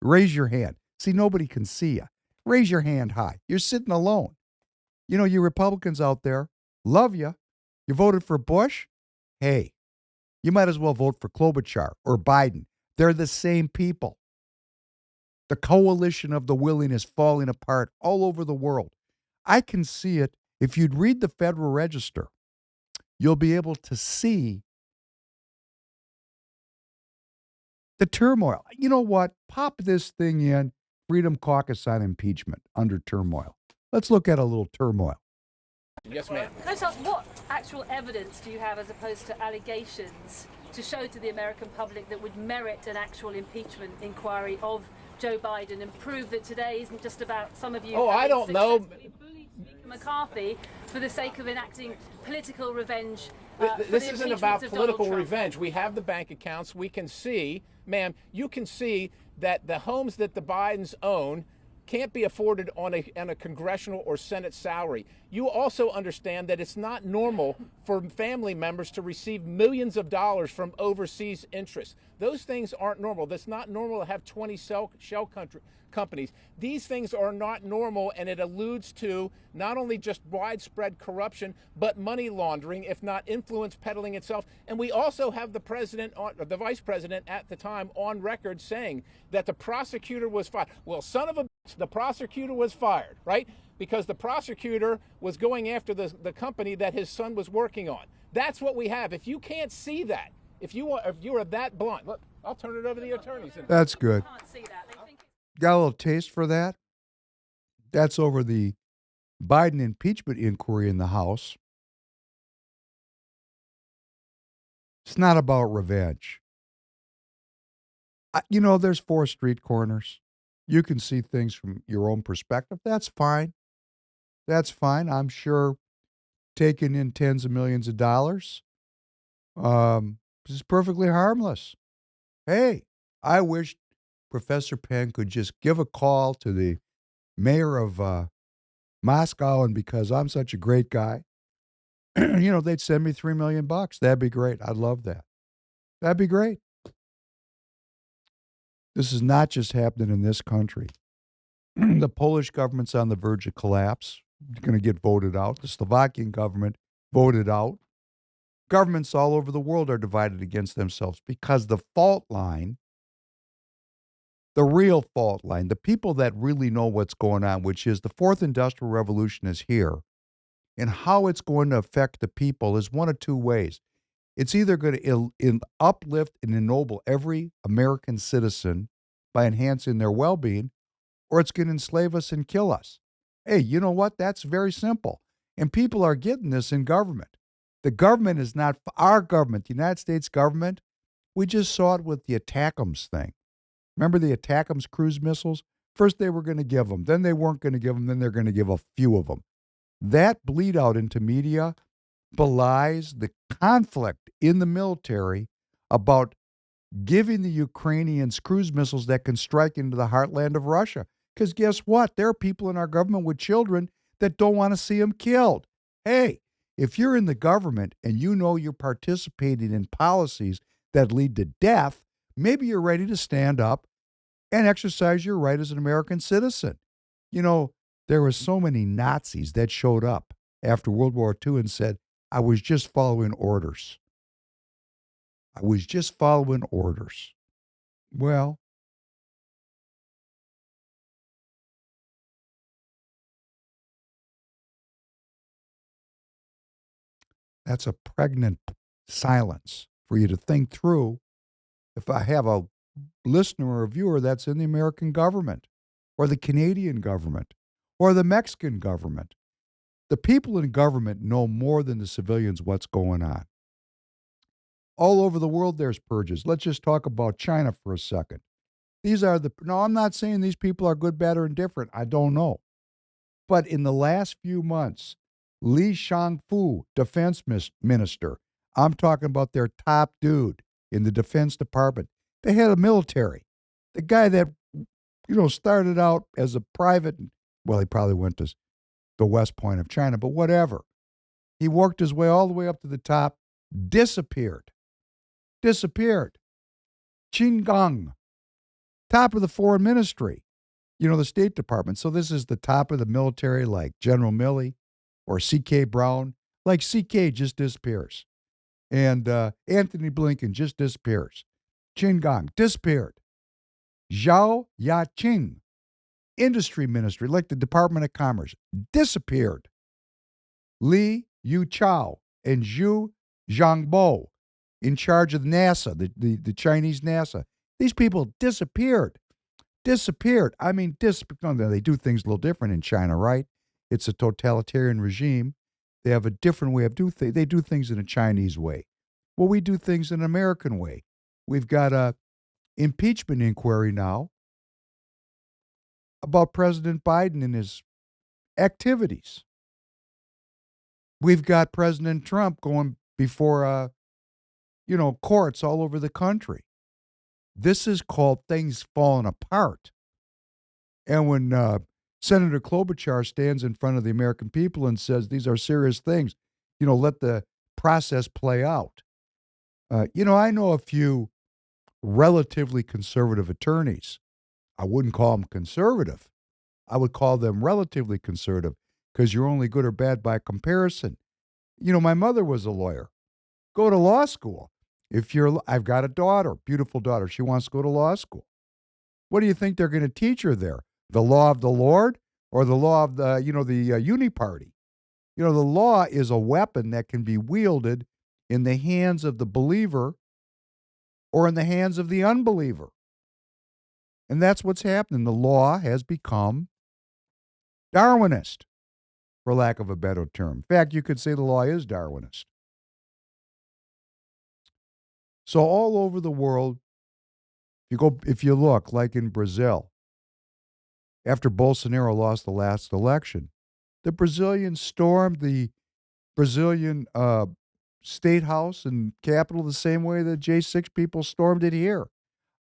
raise your hand. See, nobody can see you. Raise your hand high. You're sitting alone. You know, you Republicans out there, love you. You voted for Bush? Hey, you might as well vote for Klobuchar or Biden. They're the same people. The coalition of the willing is falling apart all over the world. I can see it. If you'd read the Federal Register, you'll be able to see the turmoil. You know what? Pop this thing in, Freedom Caucus on impeachment under turmoil. Let's look at a little turmoil. Yes, ma'am. Can I just ask, what actual evidence do you have as opposed to allegations to show to the American public that would merit an actual impeachment inquiry of Joe Biden and prove that today isn't just about some of you I don't know. successfully bullied Speaker McCarthy for the sake of enacting political revenge? This isn't about political Trump. revenge. We have the bank accounts. We can see, ma'am, you can see that the homes that the Bidens own can't be afforded on a congressional or Senate salary. You also understand that it's not normal for family members to receive millions of dollars from overseas interests. Those things aren't normal. That's not normal to have 20 shell companies. These things are not normal, and it alludes to not only just widespread corruption, but money laundering, if not influence peddling itself. And we also have the president, or the vice president at the time, on record saying that the prosecutor was fired. Well, son of a bitch, the prosecutor was fired, right? Because the prosecutor was going after the company that his son was working on. That's what we have. If you can't see that, if you are that blunt, look, I'll turn it over to the attorneys. That's good. Can't see that. They think Got a little taste for that? That's over the Biden impeachment inquiry in the House. It's not about revenge. You know, there's 4 street corners. You can see things from your own perspective. That's fine. That's fine. I'm sure taking in tens of millions of dollars is perfectly harmless. Hey, I wish Professor Penn could just give a call to the mayor of Moscow, and because I'm such a great guy, you know, they'd send me $3 million. That'd be great. I'd love that. That'd be great. This is not just happening in this country. The Polish government's on the verge of collapse. It's going to get voted out. The Slovakian government voted out. Governments all over the world are divided against themselves because the fault line, the real fault line, the people that really know what's going on, which is the 4th Industrial Revolution is here, and how it's going to affect the people is one of 2 ways. It's either going to uplift and ennoble every American citizen by enhancing their well-being, or it's going to enslave us and kill us. Hey, you know what? That's very simple. And people are getting this in government. The government is not our government, the United States government. We just saw it with the ATACMS thing. Remember the ATACMS cruise missiles? First they were going to give them, then they weren't going to give them, then they're going to give a few of them. That bleed out into media belies the conflict in the military about giving the Ukrainians cruise missiles that can strike into the heartland of Russia. Because guess what? There are people in our government with children that don't want to see them killed. Hey, if you're in the government and you know you're participating in policies that lead to death, maybe you're ready to stand up and exercise your right as an American citizen. You know, there were so many Nazis that showed up after World War II and said, I was just following orders. I was just following orders. Well, that's a pregnant silence for you to think through. If I have a listener or a viewer that's in the American government or the Canadian government or the Mexican government, the people in government know more than the civilians what's going on. All over the world, there's purges. Let's just talk about China for a second. No, I'm not saying these people are good, bad, or indifferent. I don't know. But in the last few months, Li Shangfu, defense minister, I'm talking about their top dude in the Defense Department, the head of military, the guy that, started out as a private, well, he probably went to the West Point of China, but whatever. He worked his way all the way up to the top, disappeared. Qin Gang, top of the foreign ministry, the State Department. So this is the top of the military, like General Milley or C.K. Brown. Like C.K. just disappears. And Anthony Blinken just disappears. Qin Gang disappeared. Zhao Yaqing, industry ministry, like the Department of Commerce, disappeared. Li Yuchao and Zhu Zhangbo, in charge of NASA, the Chinese NASA. These people disappeared. I mean, they do things a little different in China, right? It's a totalitarian regime. They have a different way of doing things. They do things in a Chinese way. Well, we do things in an American way. We've got a impeachment inquiry now about President Biden and his activities. We've got President Trump going before, courts all over the country. This is called things falling apart. And when Senator Klobuchar stands in front of the American people and says these are serious things, let the process play out. I know a few relatively conservative attorneys. I wouldn't call them conservative. I would call them relatively conservative because you're only good or bad by comparison. My mother was a lawyer. Go to law school. I've got a daughter, beautiful daughter. She wants to go to law school. What do you think they're going to teach her there? The law of the Lord or the law of the uniparty? The law is a weapon that can be wielded in the hands of the believer or in the hands of the unbeliever. And that's what's happening. The law has become Darwinist, for lack of a better term. In fact, you could say the law is Darwinist. So all over the world, if you look, like in Brazil, after Bolsonaro lost the last election, the Brazilians stormed the Brazilian state house and capital the same way the J6 people stormed it here.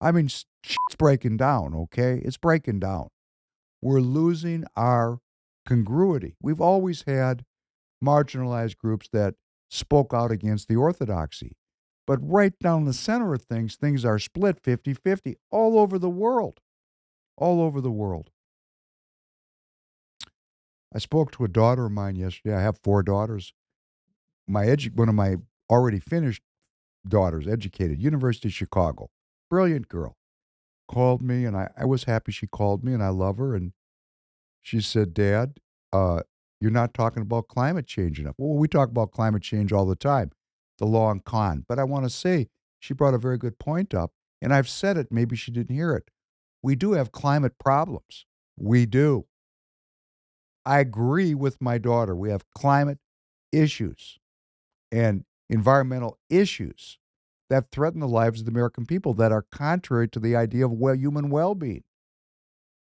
I mean, shit's breaking down, okay? It's breaking down. We're losing our congruity. We've always had marginalized groups that spoke out against the orthodoxy. But right down the center of things are split 50-50 all over the world. All over the world. I spoke to a daughter of mine yesterday. I have 4 daughters. One of my already finished daughters, educated, University of Chicago. Brilliant girl. Called me, and I was happy she called me, and I love her. And she said, Dad, you're not talking about climate change enough. Well, we talk about climate change all the time, the law and con. But I want to say, she brought a very good point up, and I've said it, maybe she didn't hear it. We do have climate problems. We do. I agree with my daughter. We have climate issues and environmental issues that threaten the lives of the American people that are contrary to the idea of human well-being.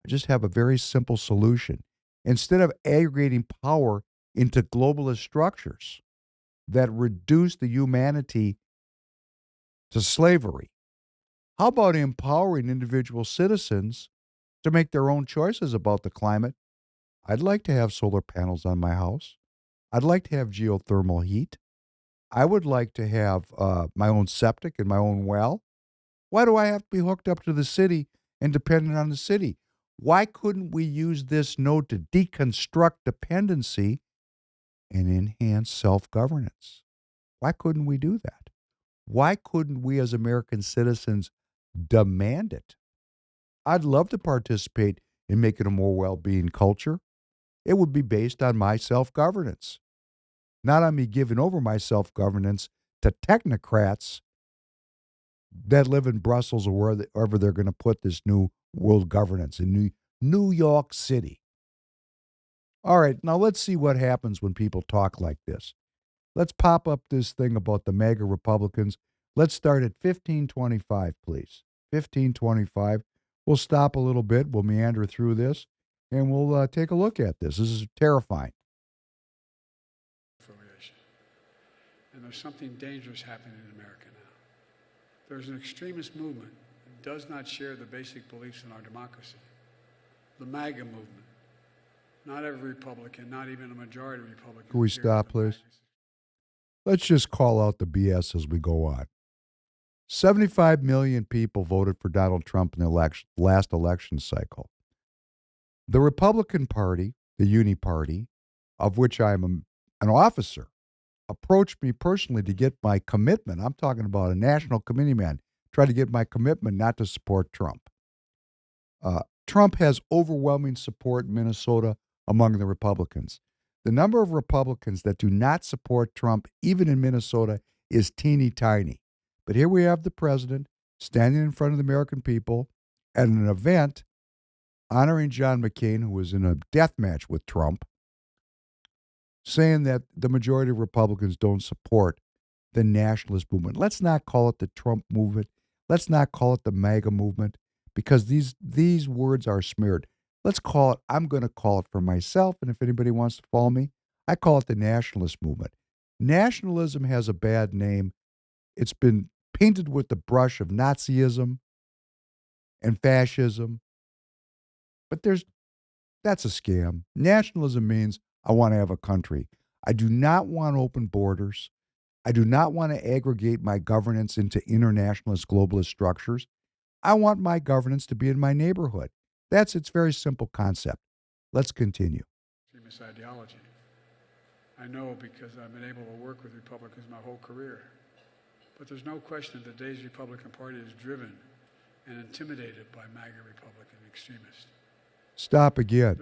I just have a very simple solution. Instead of aggregating power into globalist structures, that reduce the humanity to slavery? How about empowering individual citizens to make their own choices about the climate? I'd like to have solar panels on my house. I'd like to have geothermal heat. I would like to have my own septic and my own well. Why do I have to be hooked up to the city and dependent on the city? Why couldn't we use this node to deconstruct dependency and enhance self-governance? Why couldn't we do that? Why couldn't we as American citizens demand it? I'd love to participate in making a more well-being culture. It would be based on my self-governance, not on me giving over my self-governance to technocrats that live in Brussels or wherever they're going to put this new world governance in New York City. All right, now let's see what happens when people talk like this. Let's pop up this thing about the MAGA Republicans. Let's start at 1525, please. 1525. We'll stop a little bit. We'll meander through this, and we'll take a look at this. This is terrifying. And there's something dangerous happening in America now. There's an extremist movement that does not share the basic beliefs in our democracy. The MAGA movement. Not every Republican, not even a majority of Republicans. Can we stop, please? Let's just call out the BS as we go on. 75 million people voted for Donald Trump in the last election cycle. The Republican Party, the Uni Party, of which I'm an officer, approached me personally to get my commitment. I'm talking about a national committee man, try to get my commitment not to support Trump. Trump has overwhelming support in Minnesota among the Republicans. The number of Republicans that do not support Trump, even in Minnesota, is teeny tiny. But here we have the president standing in front of the American people at an event honoring John McCain, who was in a death match with Trump, saying that the majority of Republicans don't support the nationalist movement. Let's not call it the Trump movement. Let's not call it the MAGA movement, because these words are smeared. Let's call it, I'm going to call it for myself, and if anybody wants to follow me, I call it the nationalist movement. Nationalism has a bad name. It's been painted with the brush of Nazism and fascism, but that's a scam. Nationalism means I want to have a country. I do not want open borders. I do not want to aggregate my governance into internationalist globalist structures. I want my governance to be in my neighborhood. That's its very simple concept. Let's continue. Extremist ideology. I know because I've been able to work with Republicans my whole career. But there's no question that today's Republican Party is driven and intimidated by MAGA Republican extremists. Stop again.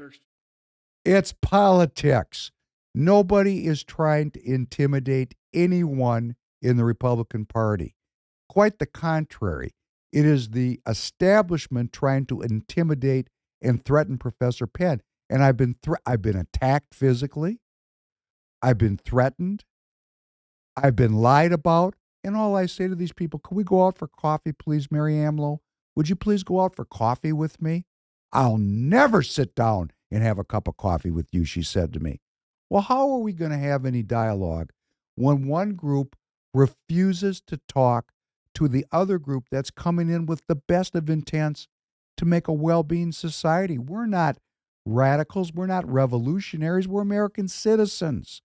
It's politics. Nobody is trying to intimidate anyone in the Republican Party. Quite the contrary. It is the establishment trying to intimidate and threaten Professor Penn. And I've been attacked physically. I've been threatened. I've been lied about. And all I say to these people, can we go out for coffee, please, Mary Amlo? Would you please go out for coffee with me? I'll never sit down and have a cup of coffee with you, she said to me. Well, how are we going to have any dialogue when one group refuses to talk to the other group that's coming in with the best of intents to make a well-being society? We're not radicals. We're not revolutionaries. We're American citizens.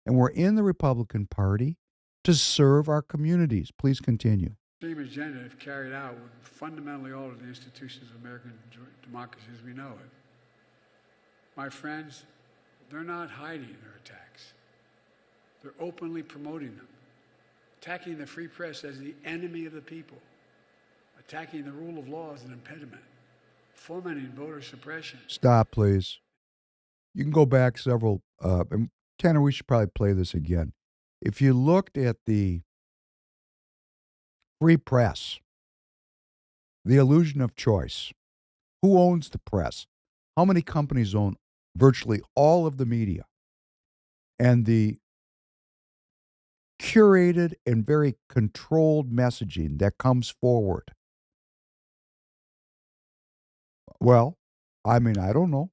And we're in the Republican Party to serve our communities. Please continue. The same agenda, if carried out, would fundamentally alter the institutions of American democracy as we know it. My friends, they're not hiding their attacks. They're openly promoting them. Attacking the free press as the enemy of the people. Attacking the rule of law as an impediment. Fomenting voter suppression. Stop, please. You can go back several, and Tanner, we should probably play this again. If you looked at the free press, the illusion of choice, who owns the press? How many companies own virtually all of the media? And the curated and very controlled messaging that comes forward. Well, I mean, I don't know.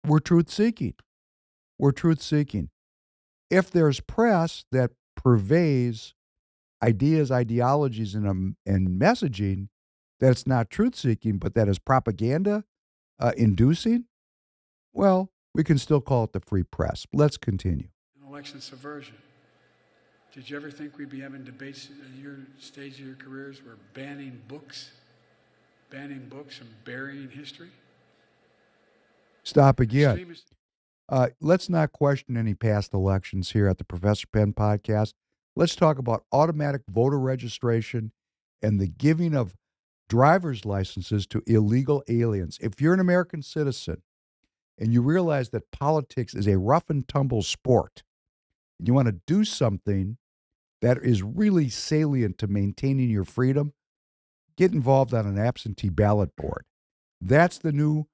We're truth seeking. We're truth seeking. if there's press that purveys ideas, ideologies, and messaging that's not truth-seeking, but that is propaganda inducing, well, we can still call it the free press. Let's continue. Election subversion. Did you ever think we'd be having debates at your stage of your careers where banning books and burying history? Stop again. Extremists. Let's not question any past elections here at the Professor Penn podcast. Let's talk about automatic voter registration and the giving of driver's licenses to illegal aliens. If you're an American citizen and you realize that politics is a rough and tumble sport, and you want to do something that is really salient to maintaining your freedom, get involved on an absentee ballot board. That's the new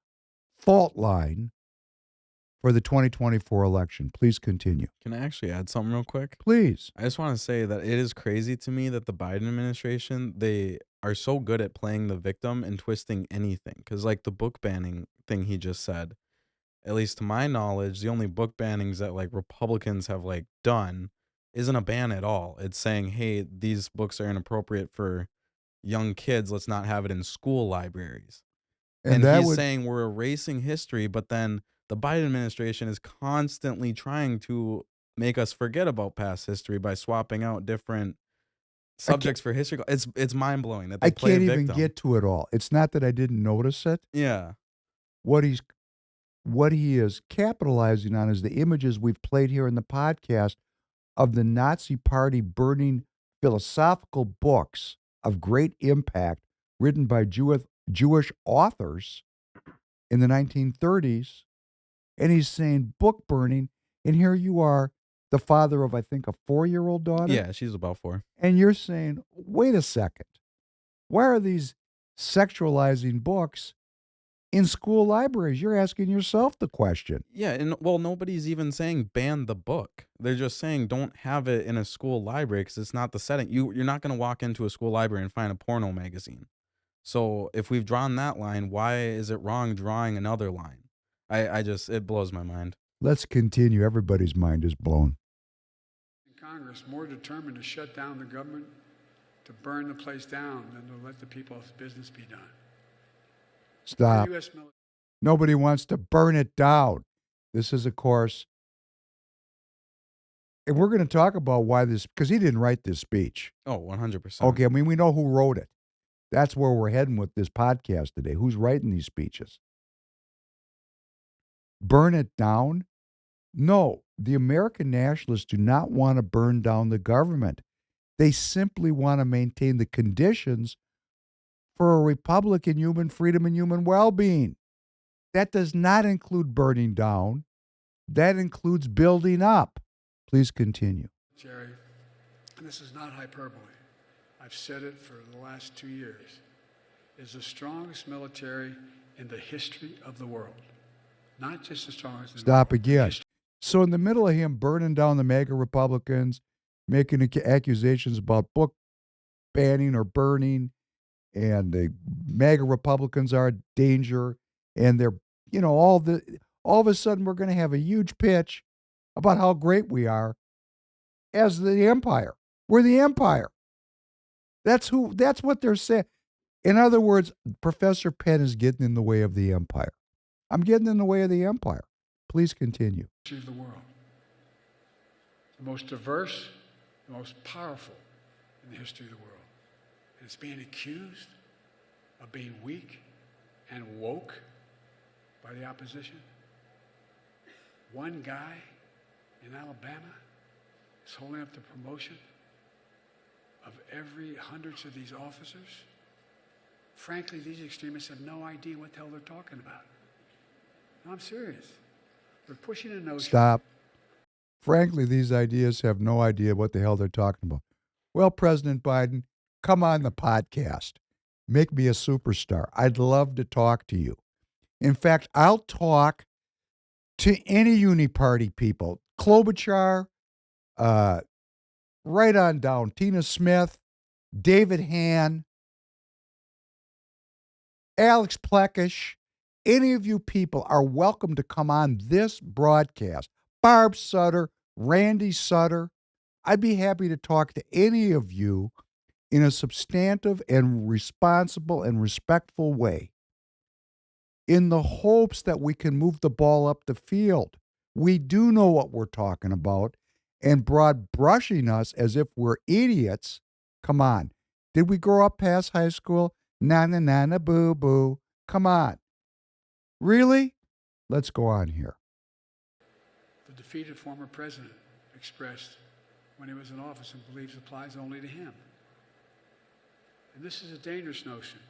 fault line for the 2024 election. Please continue. Can I actually add something real quick? Please. I just want to say that it is crazy to me that the Biden administration, they are so good at playing the victim and twisting anything. Because like the book banning thing he just said, at least to my knowledge, the only book bannings that like Republicans have like done isn't a ban at all. It's saying, hey, these books are inappropriate for young kids. Let's not have it in school libraries. And he's saying we're erasing history, but then the Biden administration is constantly trying to make us forget about past history by swapping out different subjects for history. It's mind blowing that they play can't victim. even get to it all. It's not that I didn't notice it. Yeah. What he is capitalizing on is the images we've played here in the podcast of the Nazi Party burning philosophical books of great impact written by Jewish authors in the 1930s. And he's saying book burning. And here you are, the father of, I think, a 4-year-old daughter. Yeah, she's about 4. And you're saying, wait a second. Why are these sexualizing books in school libraries? You're asking yourself the question. Yeah, and well, nobody's even saying ban the book. They're just saying don't have it in a school library because it's not the setting. You're not going to walk into a school library and find a porno magazine. So if we've drawn that line, why is it wrong drawing another line? It blows my mind. Let's continue. Everybody's mind is blown. Congress more determined to shut down the government, to burn the place down, than to let the people's business be done. Stop. Nobody wants to burn it down. This is, of course, and we're going to talk about why this, because he didn't write this speech. Oh, 100%. Okay, I mean, we know who wrote it. That's where we're heading with this podcast today. Who's writing these speeches? Burn it down? No, the American nationalists do not want to burn down the government. They simply want to maintain the conditions for a republic in human freedom and human well-being. That does not include burning down. That includes building up. Please continue. Jerry, and this is not hyperbole. I've said it for the last 2 years, is the strongest military in the history of the world. Not just the strongest. Stop again. So in the middle of him burning down the MAGA Republicans, making accusations about book banning or burning, and the MAGA Republicans are a danger, and they're, all of a sudden we're going to have a huge pitch about how great we are as the empire. We're the empire. That's what they're saying. In other words, Professor Penn is getting in the way of the empire. I'm getting in the way of the empire. Please continue. Of the world. The most diverse, the most powerful in the history of the world. And it's being accused of being weak and woke by the opposition. One guy in Alabama is holding up the promotion of every hundreds of these officers. Frankly, these extremists have no idea what the hell they're talking about. No, I'm serious. They're pushing a notion. Stop. Frankly, these ideas have no idea what the hell they're talking about. Well, President Biden, come on the podcast. Make me a superstar. I'd love to talk to you. In fact, I'll talk to any uniparty people. Klobuchar, right on down. Tina Smith, David Hann, Alex Plekish. Any of you people are welcome to come on this broadcast. Barb Sutter, Randy Sutter. I'd be happy to talk to any of you in a substantive and responsible and respectful way in the hopes that we can move the ball up the field. We do know what we're talking about, and broad brushing us as if we're idiots. Come on. Did we grow up past high school? Na na na na boo boo. Come on. Really? Let's go on here. The defeated former president expressed when he was in office and believes applies only to him. And this is a dangerous notion.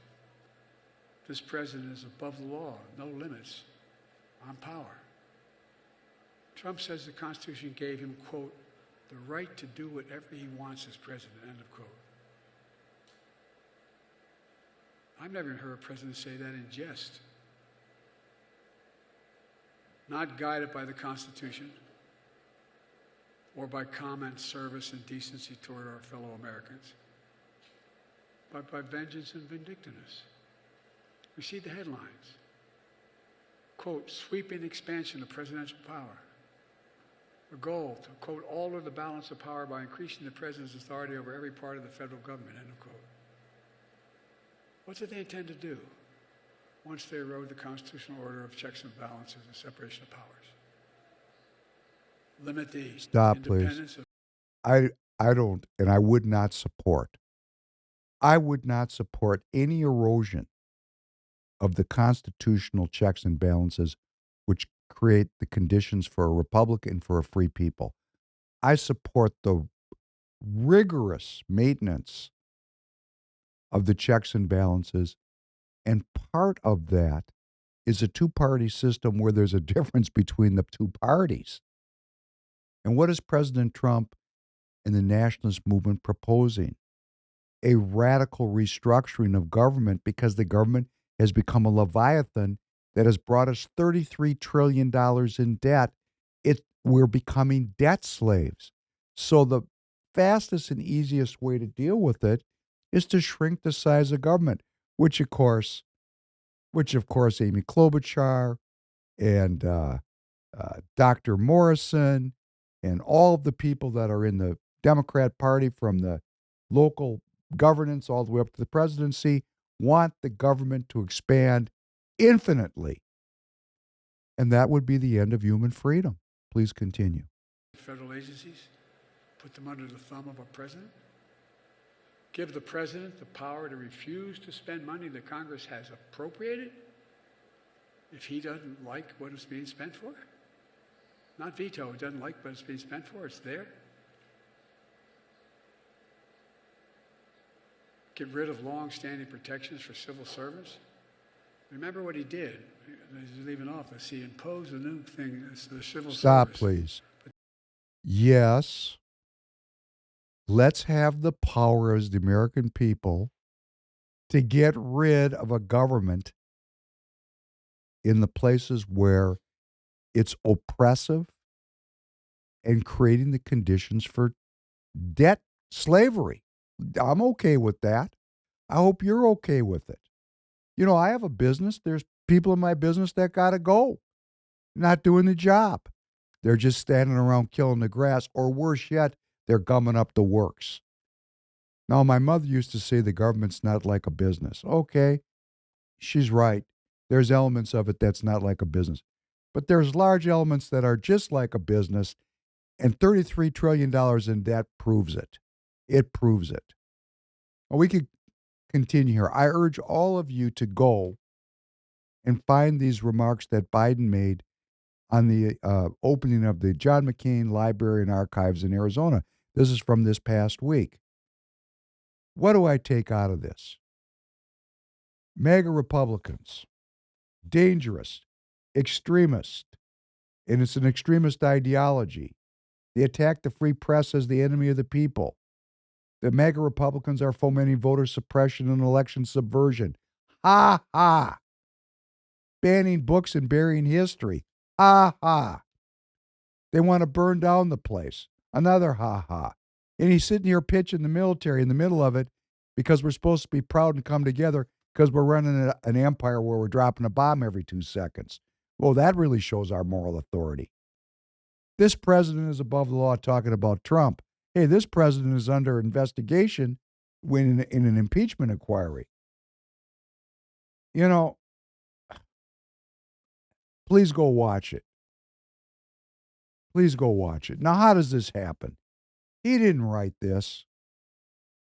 This president is above the law, no limits on power. Trump says the Constitution gave him, quote, the right to do whatever he wants as president, end of quote. I've never heard a president say that in jest. Not guided by the Constitution or by common service and decency toward our fellow Americans, but by vengeance and vindictiveness. We see the headlines. Quote, sweeping expansion of presidential power. A goal to, quote, alter the balance of power by increasing the president's authority over every part of the federal government, end of quote. What do they intend to do once they erode the constitutional order of checks and balances and separation of powers? Limit the independence of... I don't, and I would not support. I would not support any erosion of the constitutional checks and balances which create the conditions for a republic and for a free people. I support the rigorous maintenance of the checks and balances, and part of that is a two-party system where there's a difference between the two parties. And what is President Trump and the nationalist movement proposing? A radical restructuring of government, because the government has become a leviathan that has brought us $33 trillion in debt. We're becoming debt slaves. So the fastest and easiest way to deal with it is to shrink the size of government, which of course Amy Klobuchar and Dr. Morrison and all of the people that are in the Democrat Party, from the local governance all the way up to the presidency, want the government to expand infinitely. And that would be the end of human freedom. Please continue. Federal agencies, put them under the thumb of a president, give the president the power to refuse to spend money that Congress has appropriated if he doesn't like what it's being spent for. Not veto, it doesn't like what it's being spent for, it's there. Get rid of long-standing protections for civil servants. Remember what he did. He's leaving office. He imposed a new thing, the civil service. Stop, please. Yes, let's have the power as the American people to get rid of a government in the places where it's oppressive and creating the conditions for debt slavery. I'm okay with that. I hope you're okay with it. You know, I have a business. There's people in my business that got to go, not doing the job. They're just standing around killing the grass, or worse yet, they're gumming up the works. Now, my mother used to say the government's not like a business. Okay, she's right. There's elements of it that's not like a business. But there's large elements that are just like a business, and $33 trillion in debt proves it. It proves it. Well, we could continue here. I urge all of you to go and find these remarks that Biden made on the opening of the John McCain Library and Archives in Arizona. This is from this past week. What do I take out of this? MAGA Republicans, dangerous, extremist, and it's an extremist ideology. They attack the free press as the enemy of the people. The MAGA Republicans are fomenting voter suppression and election subversion. Ha ha. Banning books and burying history. Ha ha. They want to burn down the place. Another ha ha. And he's sitting here pitching the military in the middle of it because we're supposed to be proud and come together because we're running an empire where we're dropping a bomb every 2 seconds. Well, that really shows our moral authority. This president is above the law talking about Trump. Hey, this president is under investigation when in an impeachment inquiry. You know, please go watch it. Please go watch it. Now, how does this happen? He didn't write this.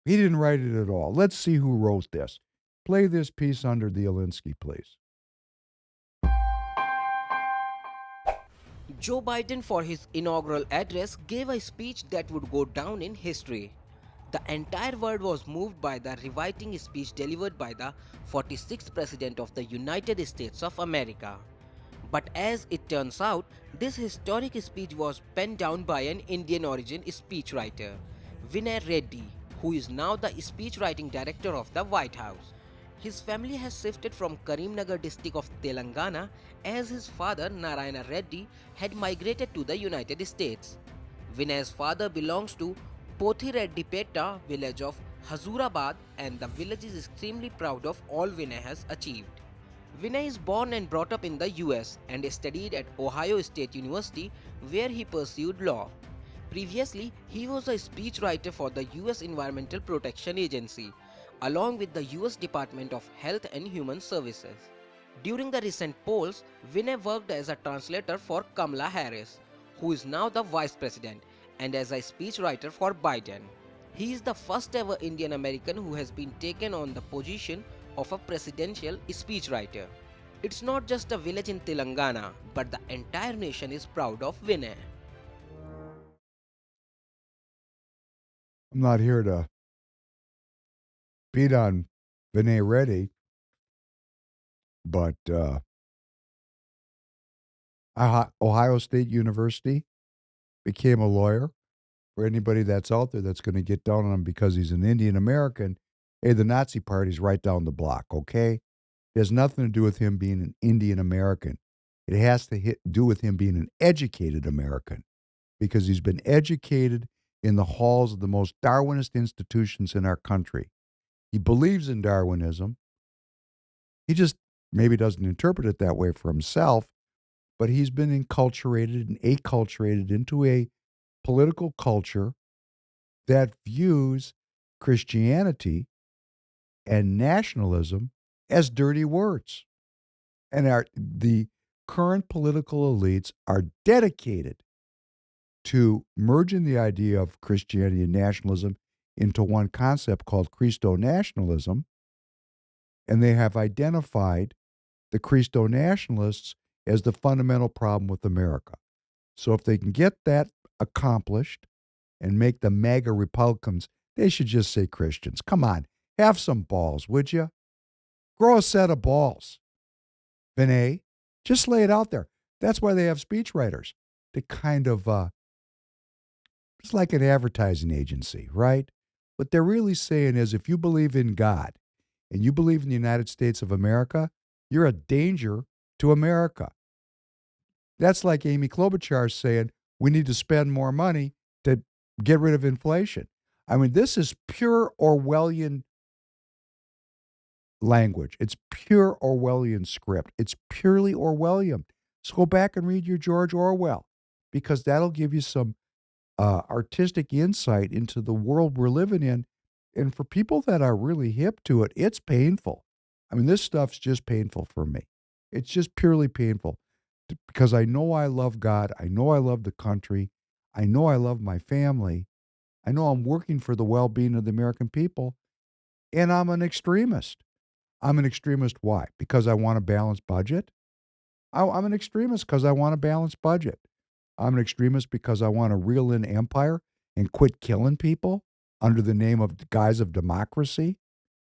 He didn't write it at all. Let's see who wrote this. Play this piece under the Alinsky, please. Joe Biden, for his inaugural address, gave a speech that would go down in history. The entire world was moved by the riveting speech delivered by the 46th President of the United States of America. But as it turns out, this historic speech was penned down by an Indian origin speechwriter, Vinay Reddy, who is now the speechwriting director of the White House. His family has shifted from Karimnagar district of Telangana as his father Narayana Reddy had migrated to the United States. Vinay's father belongs to Pothireddipeta village of Hazurabad, and the village is extremely proud of all Vinay has achieved. Vinay is born and brought up in the US and studied at Ohio State University, where he pursued law. Previously, he was a speechwriter for the US Environmental Protection Agency, along with the US Department of Health and Human Services. During the recent polls, Vinay worked as a translator for Kamala Harris, who is now the Vice President, and as a speechwriter for Biden. He is the first ever Indian American who has been taken on the position of a presidential speechwriter. It's not just a village in Telangana, but the entire nation is proud of Vinay. I'm not here to beat on Vinay Reddy, but Ohio State University became a lawyer. For anybody that's out there that's going to get down on him because he's an Indian American, hey, the Nazi Party's right down the block, okay? It has nothing to do with him being an Indian American. It has to do with him being an educated American, because he's been educated in the halls of the most Darwinist institutions in our country. He believes in Darwinism. He just maybe doesn't interpret it that way for himself, but he's been enculturated and acculturated into a political culture that views Christianity and nationalism as dirty words. And the current political elites are dedicated to merging the idea of Christianity and nationalism into one concept called Christo-nationalism, and they have identified the Christo-nationalists as the fundamental problem with America. So if they can get that accomplished and make the MAGA Republicans, they should just say Christians. Come on, have some balls, would you? Grow a set of balls. Vinay, just lay it out there. That's why they have speechwriters to kind of, it's like an advertising agency, right? What they're really saying is if you believe in God and you believe in the United States of America, you're a danger to America. That's like Amy Klobuchar saying we need to spend more money to get rid of inflation. I mean, this is pure Orwellian language. It's pure Orwellian script. It's purely Orwellian. So go back and read your George Orwell, because that'll give you some artistic insight into the world we're living in. And for people that are really hip to it, it's painful. I mean, this stuff's just painful for me. It's just purely painful because I know I love God. I know I love the country. I know I love my family. I know I'm working for the well-being of the American people. And I'm an extremist. I'm an extremist. Why? Because I want a balanced budget? I'm an extremist because I want a balanced budget. I'm an extremist because I want to reel in empire and quit killing people under the name of the guise of democracy.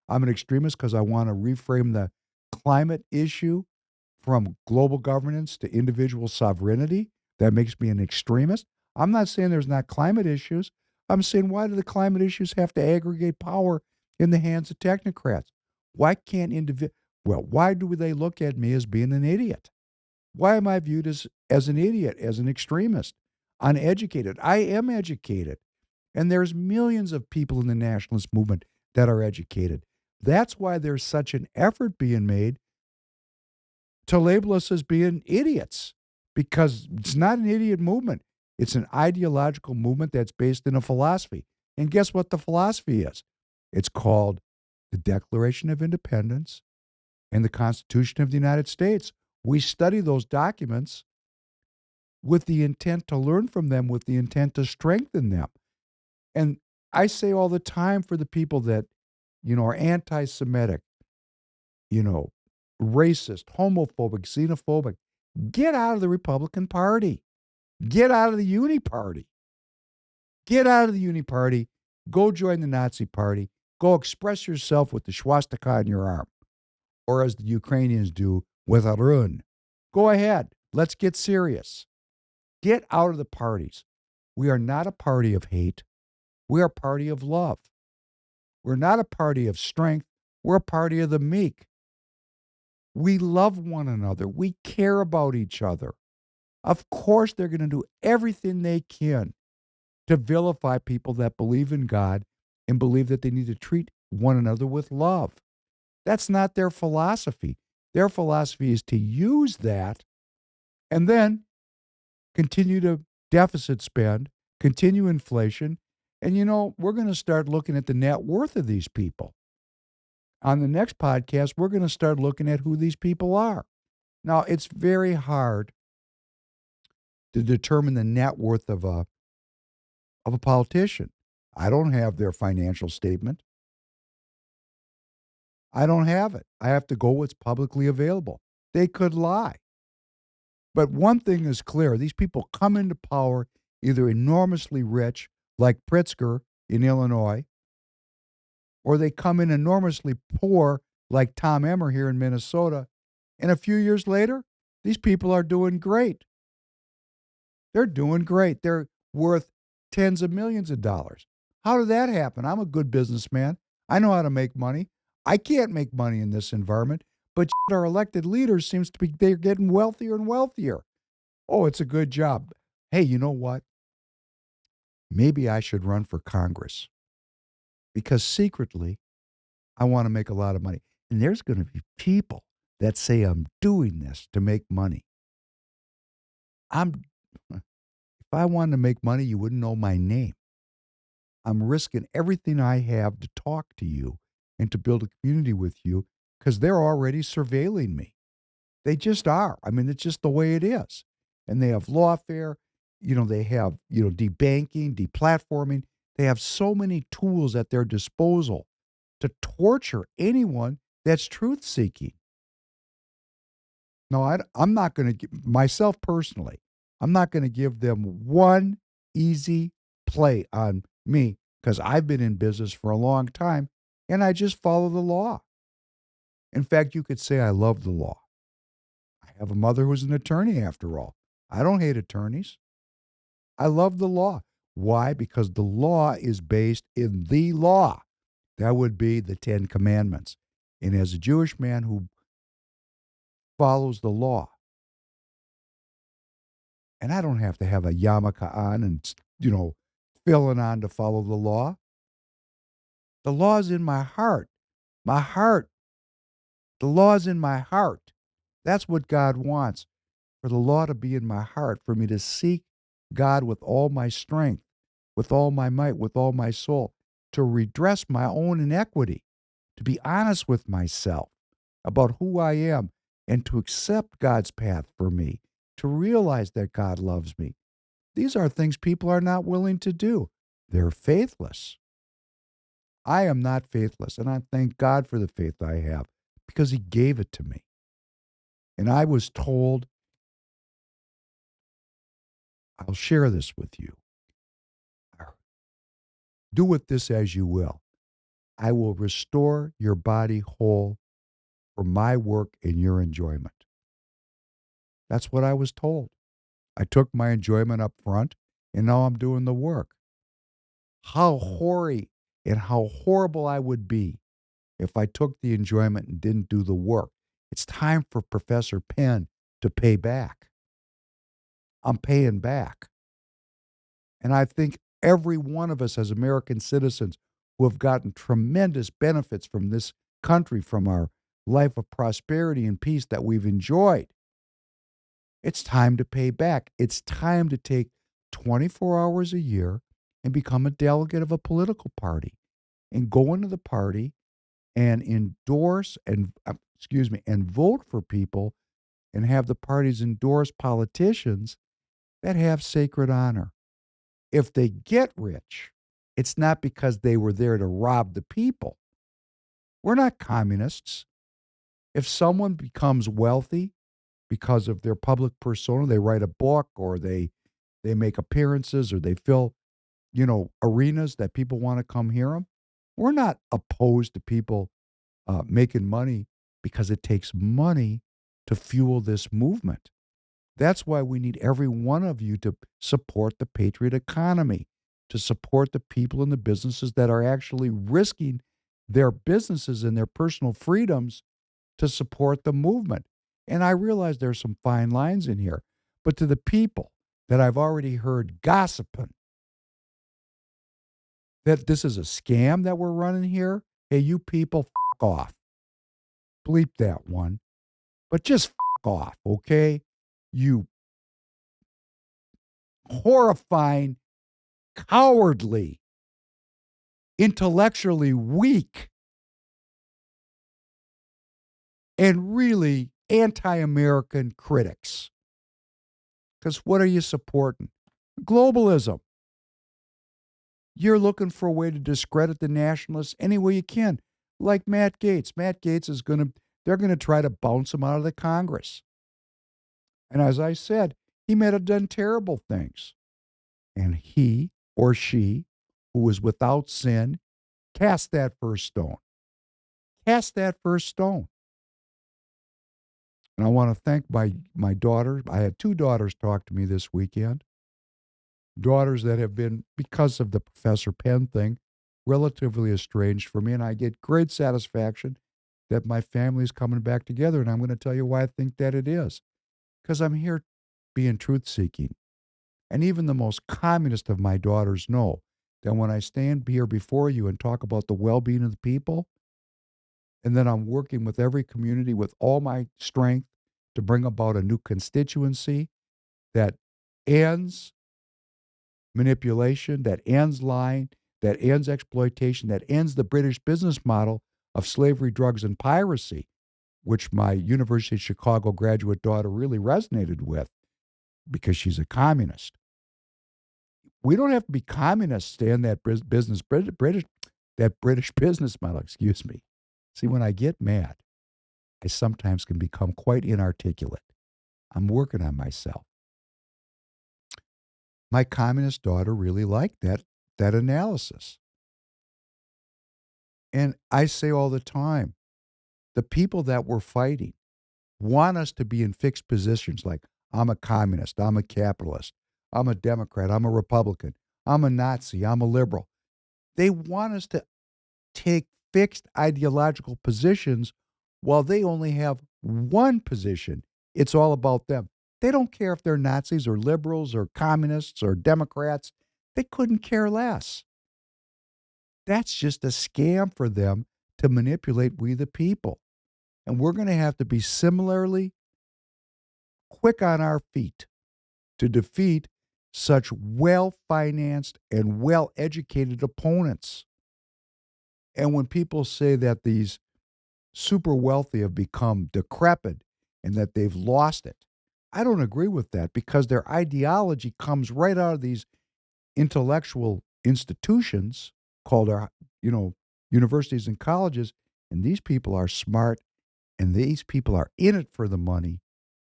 I'm an extremist because I want to reframe the climate issue from global governance to individual sovereignty. That makes me an extremist. I'm not saying there's not climate issues. I'm saying, why do the climate issues have to aggregate power in the hands of technocrats? Why can't why do they look at me as being an idiot? Why am I viewed as an idiot, as an extremist, uneducated? I am educated. And there's millions of people in the nationalist movement that are educated. That's why there's such an effort being made to label us as being idiots, because it's not an idiot movement. It's an ideological movement that's based in a philosophy. And guess what the philosophy is? It's called the Declaration of Independence and the Constitution of the United States. We study those documents with the intent to learn from them, with the intent to strengthen them. And I say all the time for the people that, are anti-Semitic, racist, homophobic, xenophobic, get out of the Republican Party. Get out of the Uni Party. Get out of the Uni Party. Go join the Nazi Party. Go express yourself with the swastika on your arm. Or as the Ukrainians do, with a run. Go ahead. Let's get serious. Get out of the parties. We are not a party of hate. We are a party of love. We're not a party of strength. We're a party of the meek. We love one another. We care about each other. Of course, they're going to do everything they can to vilify people that believe in God and believe that they need to treat one another with love. That's not their philosophy. Their philosophy is to use that and then continue to deficit spend, continue inflation. And, we're going to start looking at the net worth of these people. On the next podcast, we're going to start looking at who these people are. Now, it's very hard to determine the net worth of a politician. I don't have their financial statement. I don't have it. I have to go what's publicly available. They could lie. But one thing is clear. These people come into power either enormously rich, like Pritzker in Illinois, or they come in enormously poor, like Tom Emmer here in Minnesota. And a few years later, these people are doing great. They're doing great. They're worth tens of millions of dollars. How did that happen? I'm a good businessman. I know how to make money. I can't make money in this environment, but our elected leaders seems to be, they're getting wealthier and wealthier. Oh, it's a good job. Hey, you know what? Maybe I should run for Congress because secretly I want to make a lot of money. And there's going to be people that say I'm doing this to make money. If I wanted to make money, you wouldn't know my name. I'm risking everything I have to talk to you and to build a community with you because they're already surveilling me. They just are. I mean, it's just the way it is. And they have lawfare, they have, debanking, deplatforming. They have so many tools at their disposal to torture anyone that's truth-seeking. No, I'm not going to, myself personally, I'm not going to give them one easy play on me because I've been in business for a long time and I just follow the law. In fact, you could say I love the law. I have a mother who's an attorney after all. I don't hate attorneys. I love the law. Why? Because the law is based in the law. That would be the 10 Commandments. And as a Jewish man who follows the law, and I don't have to have a yarmulke on and, filling on to follow the law. The law is in my heart. My heart. The law is in my heart. That's what God wants, for the law to be in my heart, for me to seek God with all my strength, with all my might, with all my soul, to redress my own inequity, to be honest with myself about who I am, and to accept God's path for me, to realize that God loves me. These are things people are not willing to do. They're faithless. I am not faithless, and I thank God for the faith I have because He gave it to me. And I was told, I'll share this with you. Do with this as you will. I will restore your body whole for my work and your enjoyment. That's what I was told. I took my enjoyment up front, and now I'm doing the work. How hoary and how horrible I would be if I took the enjoyment and didn't do the work. It's time for Professor Penn to pay back. I'm paying back. And I think every one of us as American citizens who have gotten tremendous benefits from this country, from our life of prosperity and peace that we've enjoyed, it's time to pay back. It's time to take 24 hours a year and become a delegate of a political party and go into the party and endorse and, and vote for people and have the parties endorse politicians that have sacred honor. If they get rich, it's not because they were there to rob the people. We're not communists. If someone becomes wealthy because of their public persona, they write a book or they make appearances or they fill, arenas that people want to come hear them. We're not opposed to people making money because it takes money to fuel this movement. That's why we need every one of you to support the patriot economy, to support the people and the businesses that are actually risking their businesses and their personal freedoms to support the movement. And I realize there's some fine lines in here, but to the people that I've already heard gossiping that this is a scam that we're running here, hey, you people, f off. Bleep that one. But just f off, okay? You horrifying, cowardly, intellectually weak, and really anti-American critics. Because what are you supporting? Globalism. You're looking for a way to discredit the nationalists any way you can. Like Matt Gaetz. Matt Gaetz they're going to try to bounce him out of the Congress. And as I said, he may have done terrible things. And he or she, who was without sin, cast that first stone. Cast that first stone. And I want to thank my daughters. I had 2 daughters talk to me this weekend. Daughters that have been, because of the Professor Penn thing, relatively estranged from me. And I get great satisfaction that my family is coming back together. And I'm going to tell you why I think that it is. Because I'm here being truth-seeking. And even the most communist of my daughters know that when I stand here before you and talk about the well-being of the people, and then I'm working with every community with all my strength to bring about a new constituency that ends manipulation, that ends lying, that ends exploitation, that ends the British business model of slavery, drugs, and piracy, which my University of Chicago graduate daughter really resonated with because she's a communist. We don't have to be communists to end that British business model, excuse me. See, when I get mad, I sometimes can become quite inarticulate. I'm working on myself. My communist daughter really liked that analysis. And I say all the time, the people that we're fighting want us to be in fixed positions like, I'm a communist, I'm a capitalist, I'm a Democrat, I'm a Republican, I'm a Nazi, I'm a liberal. They want us to take fixed ideological positions while they only have one position. It's all about them. They don't care if they're Nazis or liberals or communists or Democrats. They couldn't care less. That's just a scam for them to manipulate we the people. And we're going to have to be similarly quick on our feet to defeat such well-financed and well-educated opponents. And when people say that these super wealthy have become decrepit and that they've lost it, I don't agree with that because their ideology comes right out of these intellectual institutions called our, universities and colleges. And these people are smart and these people are in it for the money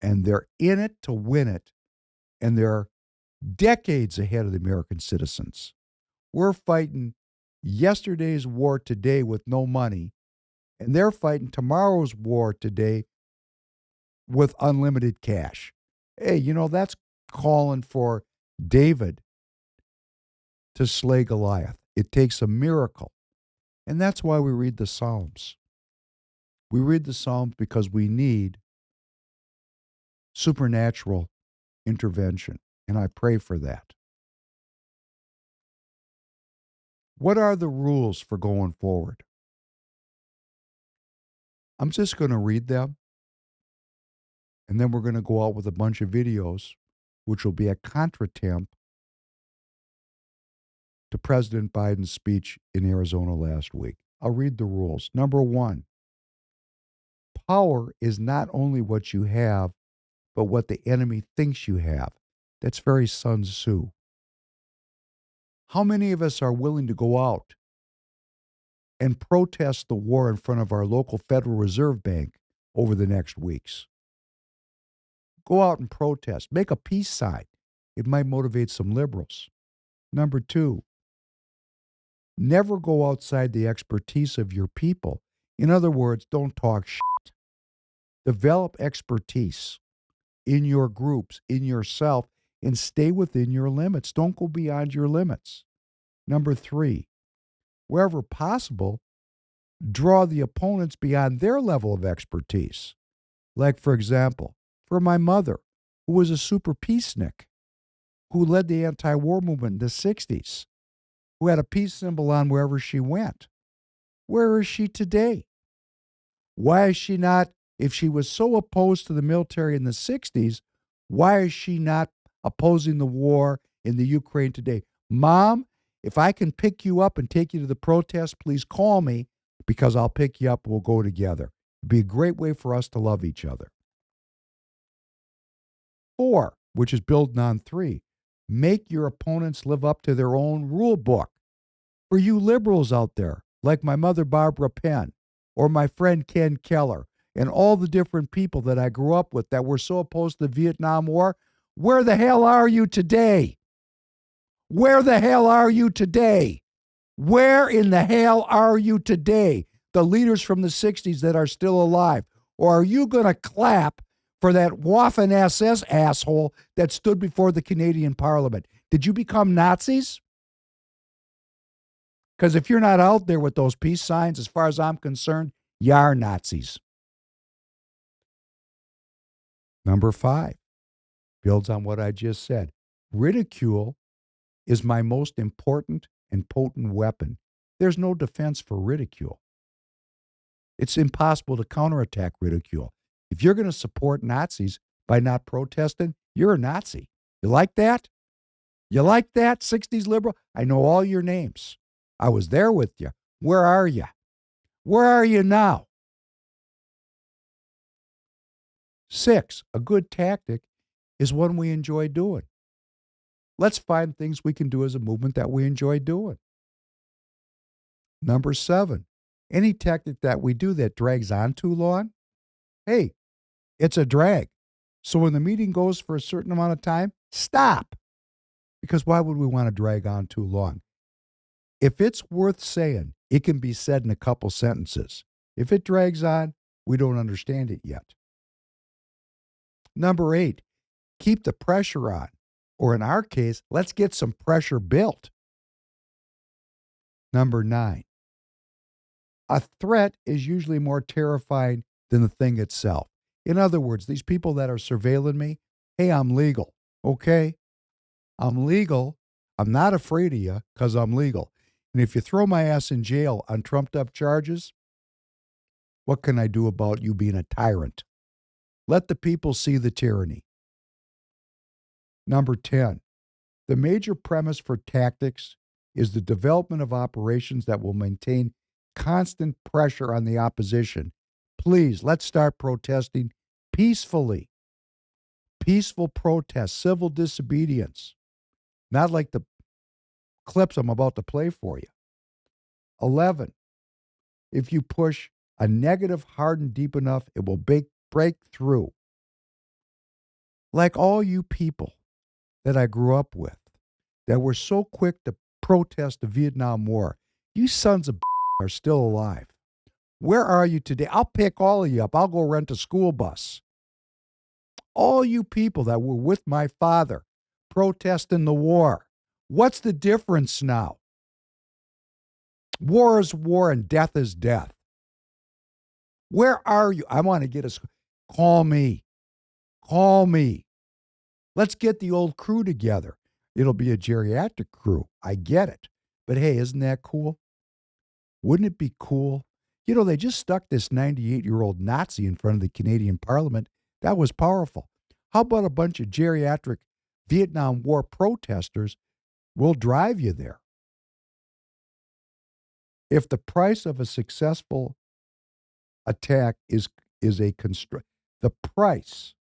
and they're in it to win it. And they're decades ahead of the American citizens. We're fighting yesterday's war today with no money, and they're fighting tomorrow's war today with unlimited cash. Hey, that's calling for David to slay Goliath. It takes a miracle. And that's why we read the Psalms. We read the Psalms because we need supernatural intervention, and I pray for that. What are the rules for going forward? I'm just going to read them, and then we're going to go out with a bunch of videos, which will be a contretemps to President Biden's speech in Arizona last week. I'll read the rules. Number 1, power is not only what you have, but what the enemy thinks you have. That's very Sun Tzu. How many of us are willing to go out and protest the war in front of our local Federal Reserve Bank over the next weeks? Go out and protest. Make a peace sign. It might motivate some liberals. Number 2, never go outside the expertise of your people. In other words, don't talk shit. Develop expertise in your groups, in yourself, and stay within your limits. Don't go beyond your limits. Number 3, wherever possible, draw the opponents beyond their level of expertise. Like, for example, for my mother, who was a super peacenik, who led the anti-war movement in the 60s, who had a peace symbol on wherever she went. Where is she today? Why is she not, if she was so opposed to the military in the 60s, why is she not opposing the war in the Ukraine today? Mom, if I can pick you up and take you to the protest, please call me, because I'll pick you up and we'll go together. It'd be a great way for us to love each other. 4, which is building on 3, make your opponents live up to their own rule book. For you liberals out there, like my mother Barbara Penn, or my friend Ken Keller, and all the different people that I grew up with that were so opposed to the Vietnam War, where the hell are you today? Where the hell are you today? Where in the hell are you today? The leaders from the 60s that are still alive. Or are you going to clap for that Waffen-SS asshole that stood before the Canadian Parliament? Did you become Nazis? Because if you're not out there with those peace signs, as far as I'm concerned, you are Nazis. Number 5, builds on what I just said. Ridicule is my most important and potent weapon. There's no defense for ridicule. It's impossible to counterattack ridicule. If you're going to support Nazis by not protesting, you're a Nazi. You like that? You like that, 60s liberal? I know all your names. I was there with you. Where are you? Where are you now? 6, a good tactic is one we enjoy doing. Let's find things we can do as a movement that we enjoy doing. Number 7, any tactic that we do that drags on too long, hey, it's a drag. So when the meeting goes for a certain amount of time, stop. Because why would we want to drag on too long? If it's worth saying, it can be said in a couple sentences. If it drags on, we don't understand it yet. Number 8, keep the pressure on. Or in our case, let's get some pressure built. Number 9, a threat is usually more terrifying than the thing itself. In other words, these people that are surveilling me, hey, I'm legal, okay? I'm legal. I'm not afraid of you because I'm legal. And if you throw my ass in jail on trumped-up charges, what can I do about you being a tyrant? Let the people see the tyranny. Number 10, the major premise for tactics is the development of operations that will maintain constant pressure on the opposition. Please, let's start protesting peacefully. Peaceful protest, civil disobedience. Not like the clips I'm about to play for you. 11, if you push a negative hard and deep enough, it will break through. Like all you people that I grew up with that were so quick to protest the Vietnam War, you sons of are still alive. Where are you today? I'll pick all of you up. I'll go rent a school bus. All you people that were with my father protesting the war, what's the difference now? War is war and death is death. Where are you? I want to get a... Call me. Call me. Let's get the old crew together. It'll be a geriatric crew. I get it. But hey, isn't that cool? Wouldn't it be cool? You know, they just stuck this 98-year-old Nazi in front of the Canadian Parliament. That was powerful. How about a bunch of geriatric Vietnam War protesters? We'll drive you there. If the price of a successful attack is a construct, the price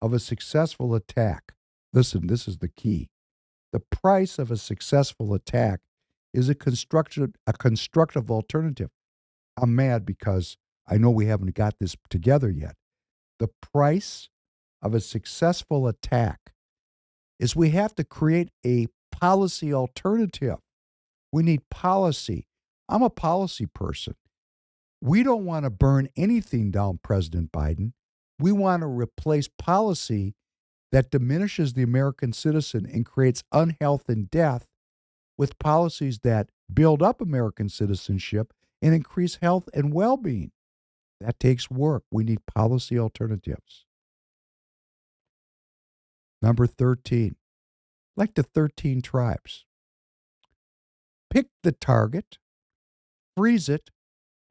of a successful attack, listen, this is the key. The price of a successful attack is a constructive alternative. I'm mad because I know we haven't got this together yet. The price of a successful attack is we have to create a policy alternative. We need policy. I'm a policy person. We don't want to burn anything down, President Biden. We want to replace policy that diminishes the American citizen and creates unhealth and death with policies that build up American citizenship and increase health and well-being. That takes work. We need policy alternatives. Number 13, like the 13 tribes. Pick the target, freeze it,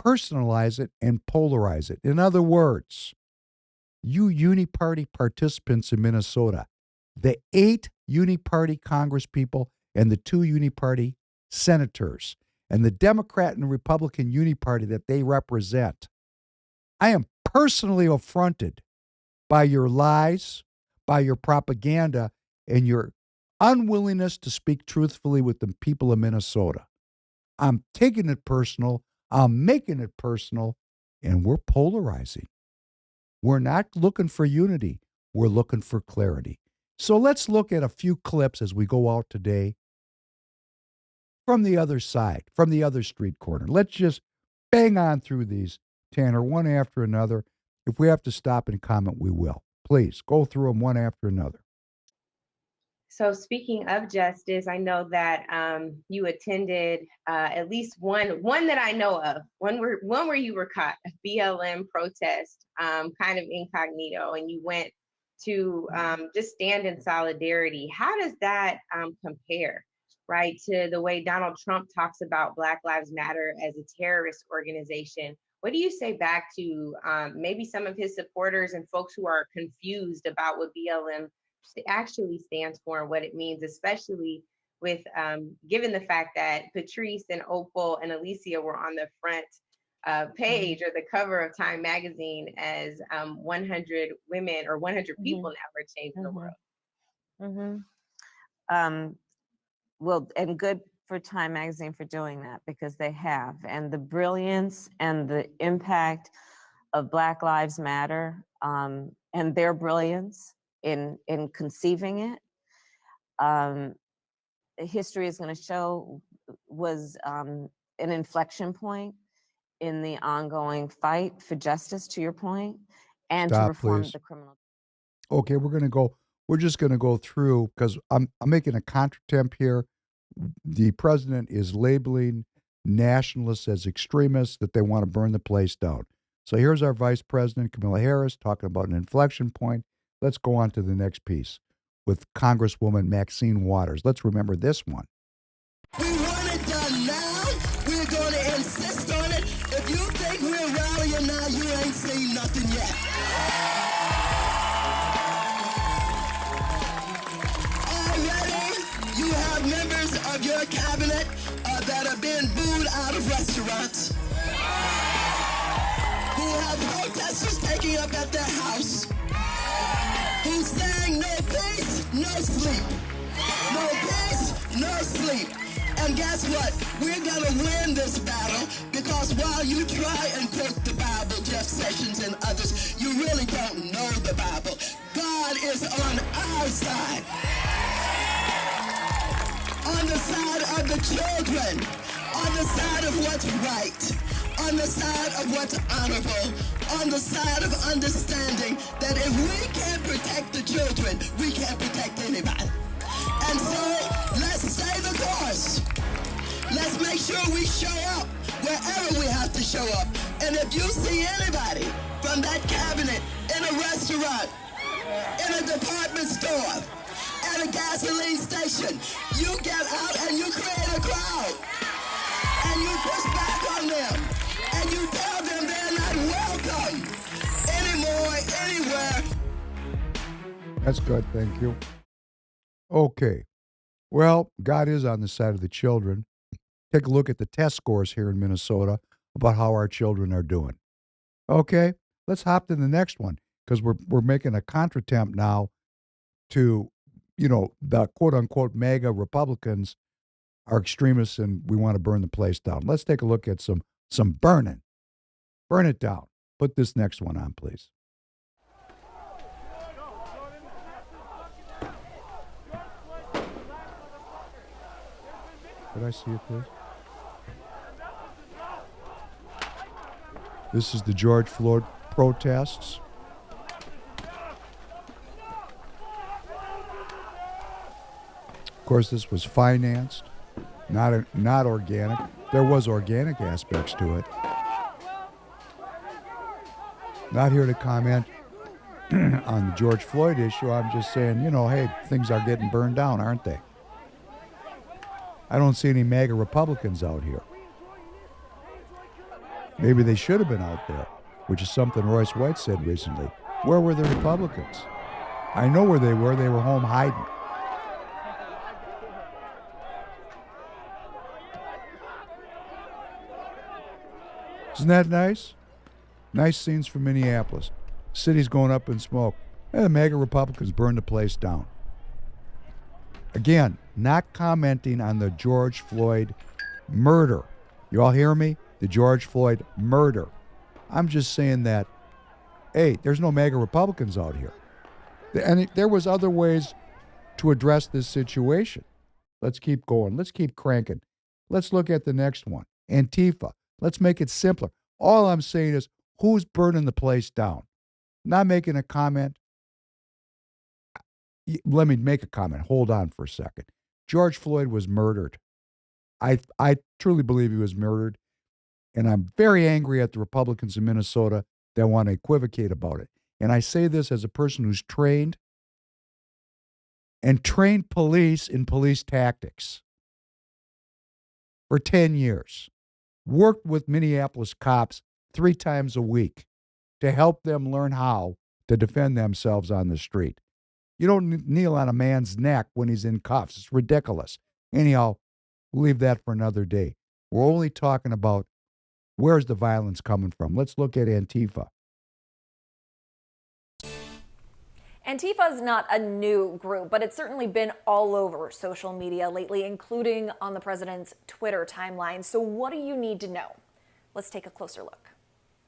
personalize it, and polarize it. In other words, you uniparty participants in Minnesota, the 8 uniparty congresspeople and the 2 uniparty senators, and the Democrat and Republican uniparty that they represent, I am personally affronted by your lies, by your propaganda, and your unwillingness to speak truthfully with the people of Minnesota. I'm taking it personal. I'm making it personal, and we're polarizing. We're not looking for unity. We're looking for clarity. So let's look at a few clips as we go out today from the other side, from the other street corner. Let's just bang on through these, Tanner, one after another. If we have to stop and comment, we will. Please go through them one after another. So speaking of justice, I know that you attended at least one that I know of, one where you were caught, a BLM protest, kind of incognito, and you went to just stand in solidarity. How does that compare, right, to the way Donald Trump talks about Black Lives Matter as a terrorist organization? What do you say back to maybe some of his supporters and folks who are confused about what BLM actually stands for and what it means, especially with given the fact that Patrice and Opal and Alicia were on the front page or the cover of Time magazine as 100 women or 100 people now are changing the world. Well, and good for Time magazine for doing that, because they have. And the brilliance and the impact of Black Lives Matter and their brilliance in conceiving it, history is going to show was an inflection point in the ongoing fight for justice, to your point, and Stop, to reform please. the criminal. Okay, we're just going to go through, because I'm making a counter-temp here. The president is labeling nationalists as extremists, that they want to burn the place down. So here's our vice president, Kamala Harris, talking about an inflection point. Let's go on to the next piece with Congresswoman Maxine Waters. Let's remember this one. We want it done now. We're going to insist on it. If you think we're rallying now, you ain't seen nothing yet. Already, you have members of your cabinet that have been booed out of restaurants, who have protesters taking up at their house, who's saying no peace, no sleep. No peace, no sleep. And guess what? We're going to win this battle, because while you try and quote the Bible, Jeff Sessions and others, you really don't know the Bible. God is on our side. On the side of the children. On the side of what's right. On the side of what's honorable, on the side of understanding that if we can't protect the children, we can't protect anybody. And so, let's stay the course. Let's make sure we show up wherever we have to show up. And if you see anybody from that cabinet in a restaurant, in a department store, at a gasoline station, you get out and you create a crowd. And you push back on them. And you tell them they're not welcome anymore, anywhere. That's good, thank you. Okay. Well, God is on the side of the children. take a look at the test scores here in Minnesota about how our children are doing. Okay, let's hop to the next one because we're making a contretemps now to, the quote-unquote MAGA Republicans are extremists and we want to burn the place down. Let's take a look at some burning. Burn it down. Put this next one on, please. Did I see it, please? This is the George Floyd protests. Of course, this was financed, not organic. There was organic aspects to it. Not here to comment on the George Floyd issue. I'm just saying, hey, things are getting burned down, aren't they? I don't see any MAGA Republicans out here. Maybe they should have been out there, which is something Royce White said recently. Where were the Republicans? I know where they were. They were home hiding. Isn't that nice? Nice scenes from Minneapolis. City's going up in smoke. And the MAGA Republicans burned the place down. Again, not commenting on the George Floyd murder. You all hear me? The George Floyd murder. I'm just saying that, hey, there's no MAGA Republicans out here. And there was other ways to address this situation. Let's keep going. Let's keep cranking. Let's look at the next one. Antifa. Let's make it simpler. All I'm saying is, who's burning the place down? Not making a comment. Let me make a comment. Hold on for a second. George Floyd was murdered. I truly believe he was murdered. And I'm very angry at the Republicans in Minnesota that want to equivocate about it. And I say this as a person who's trained police in police tactics for 10 years. Worked with Minneapolis cops 3 times a week to help them learn how to defend themselves on the street. You don't kneel on a man's neck when he's in cuffs. It's ridiculous. Anyhow, we'll leave that for another day. We're only talking about where's the violence coming from. Let's look at Antifa. Antifa is not a new group, but it's certainly been all over social media lately, including on the president's Twitter timeline. So what do you need to know? Let's take a closer look.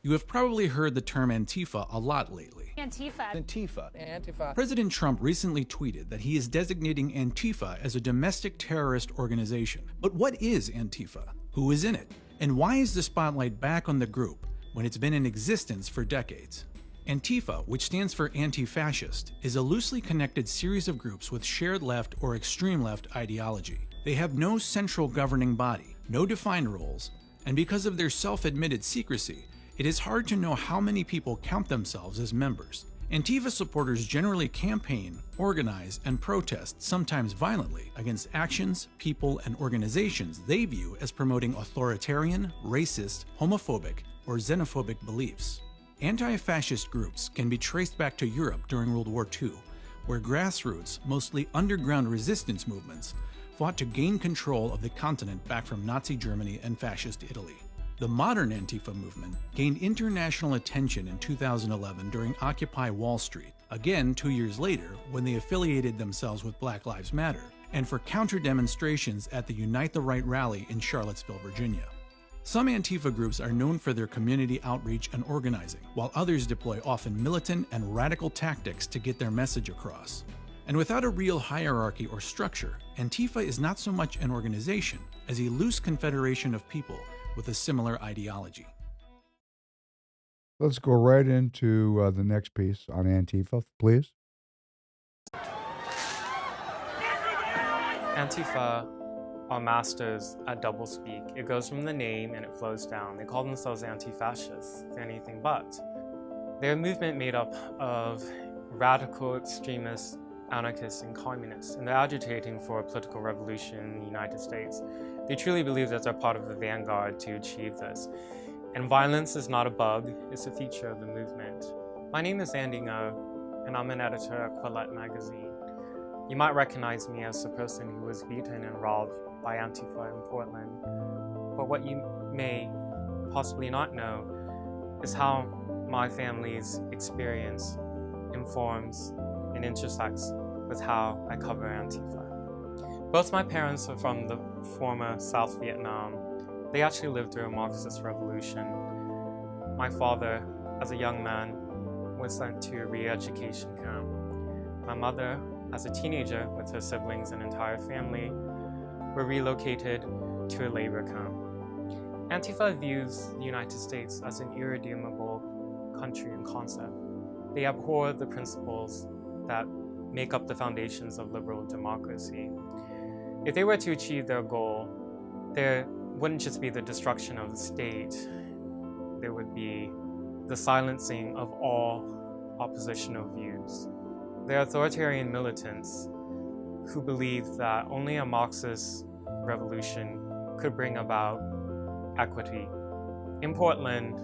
You have probably heard the term Antifa a lot lately. Antifa. Antifa. Antifa. President Trump recently tweeted that he is designating Antifa as a domestic terrorist organization. But what is Antifa? Who is in it? And why is the spotlight back on the group when it's been in existence for decades? Antifa, which stands for anti-fascist, is a loosely connected series of groups with shared left or extreme left ideology. They have no central governing body, no defined roles, and because of their self-admitted secrecy, it is hard to know how many people count themselves as members. Antifa supporters generally campaign, organize, and protest, sometimes violently, against actions, people, and organizations they view as promoting authoritarian, racist, homophobic, or xenophobic beliefs. Anti-fascist groups can be traced back to Europe during World War II, where grassroots, mostly underground resistance movements, fought to gain control of the continent back from Nazi Germany and fascist Italy. The modern Antifa movement gained international attention in 2011 during Occupy Wall Street, again 2 years later when they affiliated themselves with Black Lives Matter, and for counter-demonstrations at the Unite the Right rally in Charlottesville, Virginia. Some Antifa groups are known for their community outreach and organizing, while others deploy often militant and radical tactics to get their message across. And without a real hierarchy or structure, Antifa is not so much an organization as a loose confederation of people with a similar ideology. Let's go right into the next piece on Antifa, please. Antifa are masters at doublespeak. It goes from the name and it flows down. They call themselves anti-fascists. They're anything but. They're a movement made up of radical extremists, anarchists, and communists, and they're agitating for a political revolution in the United States. They truly believe that they're part of the vanguard to achieve this. And violence is not a bug, it's a feature of the movement. My name is Andy Ngo, and I'm an editor at Quillette magazine. You might recognize me as the person who was beaten and robbed by Antifa in Portland. But what you may possibly not know is how my family's experience informs and intersects with how I cover Antifa. Both my parents are from the former South Vietnam. They actually lived through a Marxist revolution. My father, as a young man, was sent to a re-education camp. My mother, as a teenager with her siblings and entire family, were relocated to a labor camp. Antifa views the United States as an irredeemable country and concept. They abhor the principles that make up the foundations of liberal democracy. If they were to achieve their goal, there wouldn't just be the destruction of the state, there would be the silencing of all oppositional views. They're authoritarian militants who believe that only a Marxist revolution could bring about equity. In Portland,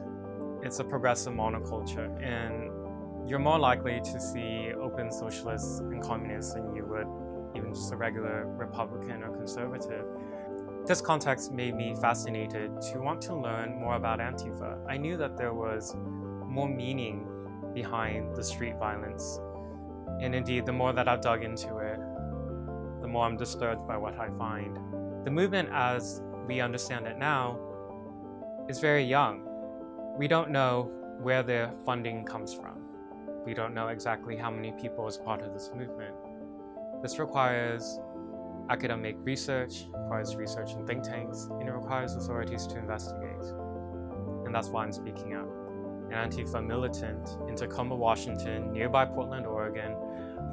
it's a progressive monoculture, and you're more likely to see open socialists and communists than you would even just a regular Republican or conservative. This context made me fascinated to want to learn more about Antifa. I knew that there was more meaning behind the street violence. And indeed, the more that I've dug into it, the more I'm disturbed by what I find. The movement as we understand it now is very young. We don't know where their funding comes from. We don't know exactly how many people is part of this movement. This requires academic research, requires research in think tanks, and it requires authorities to investigate. And that's why I'm speaking out. An Antifa militant in Tacoma, Washington, nearby Portland, Oregon,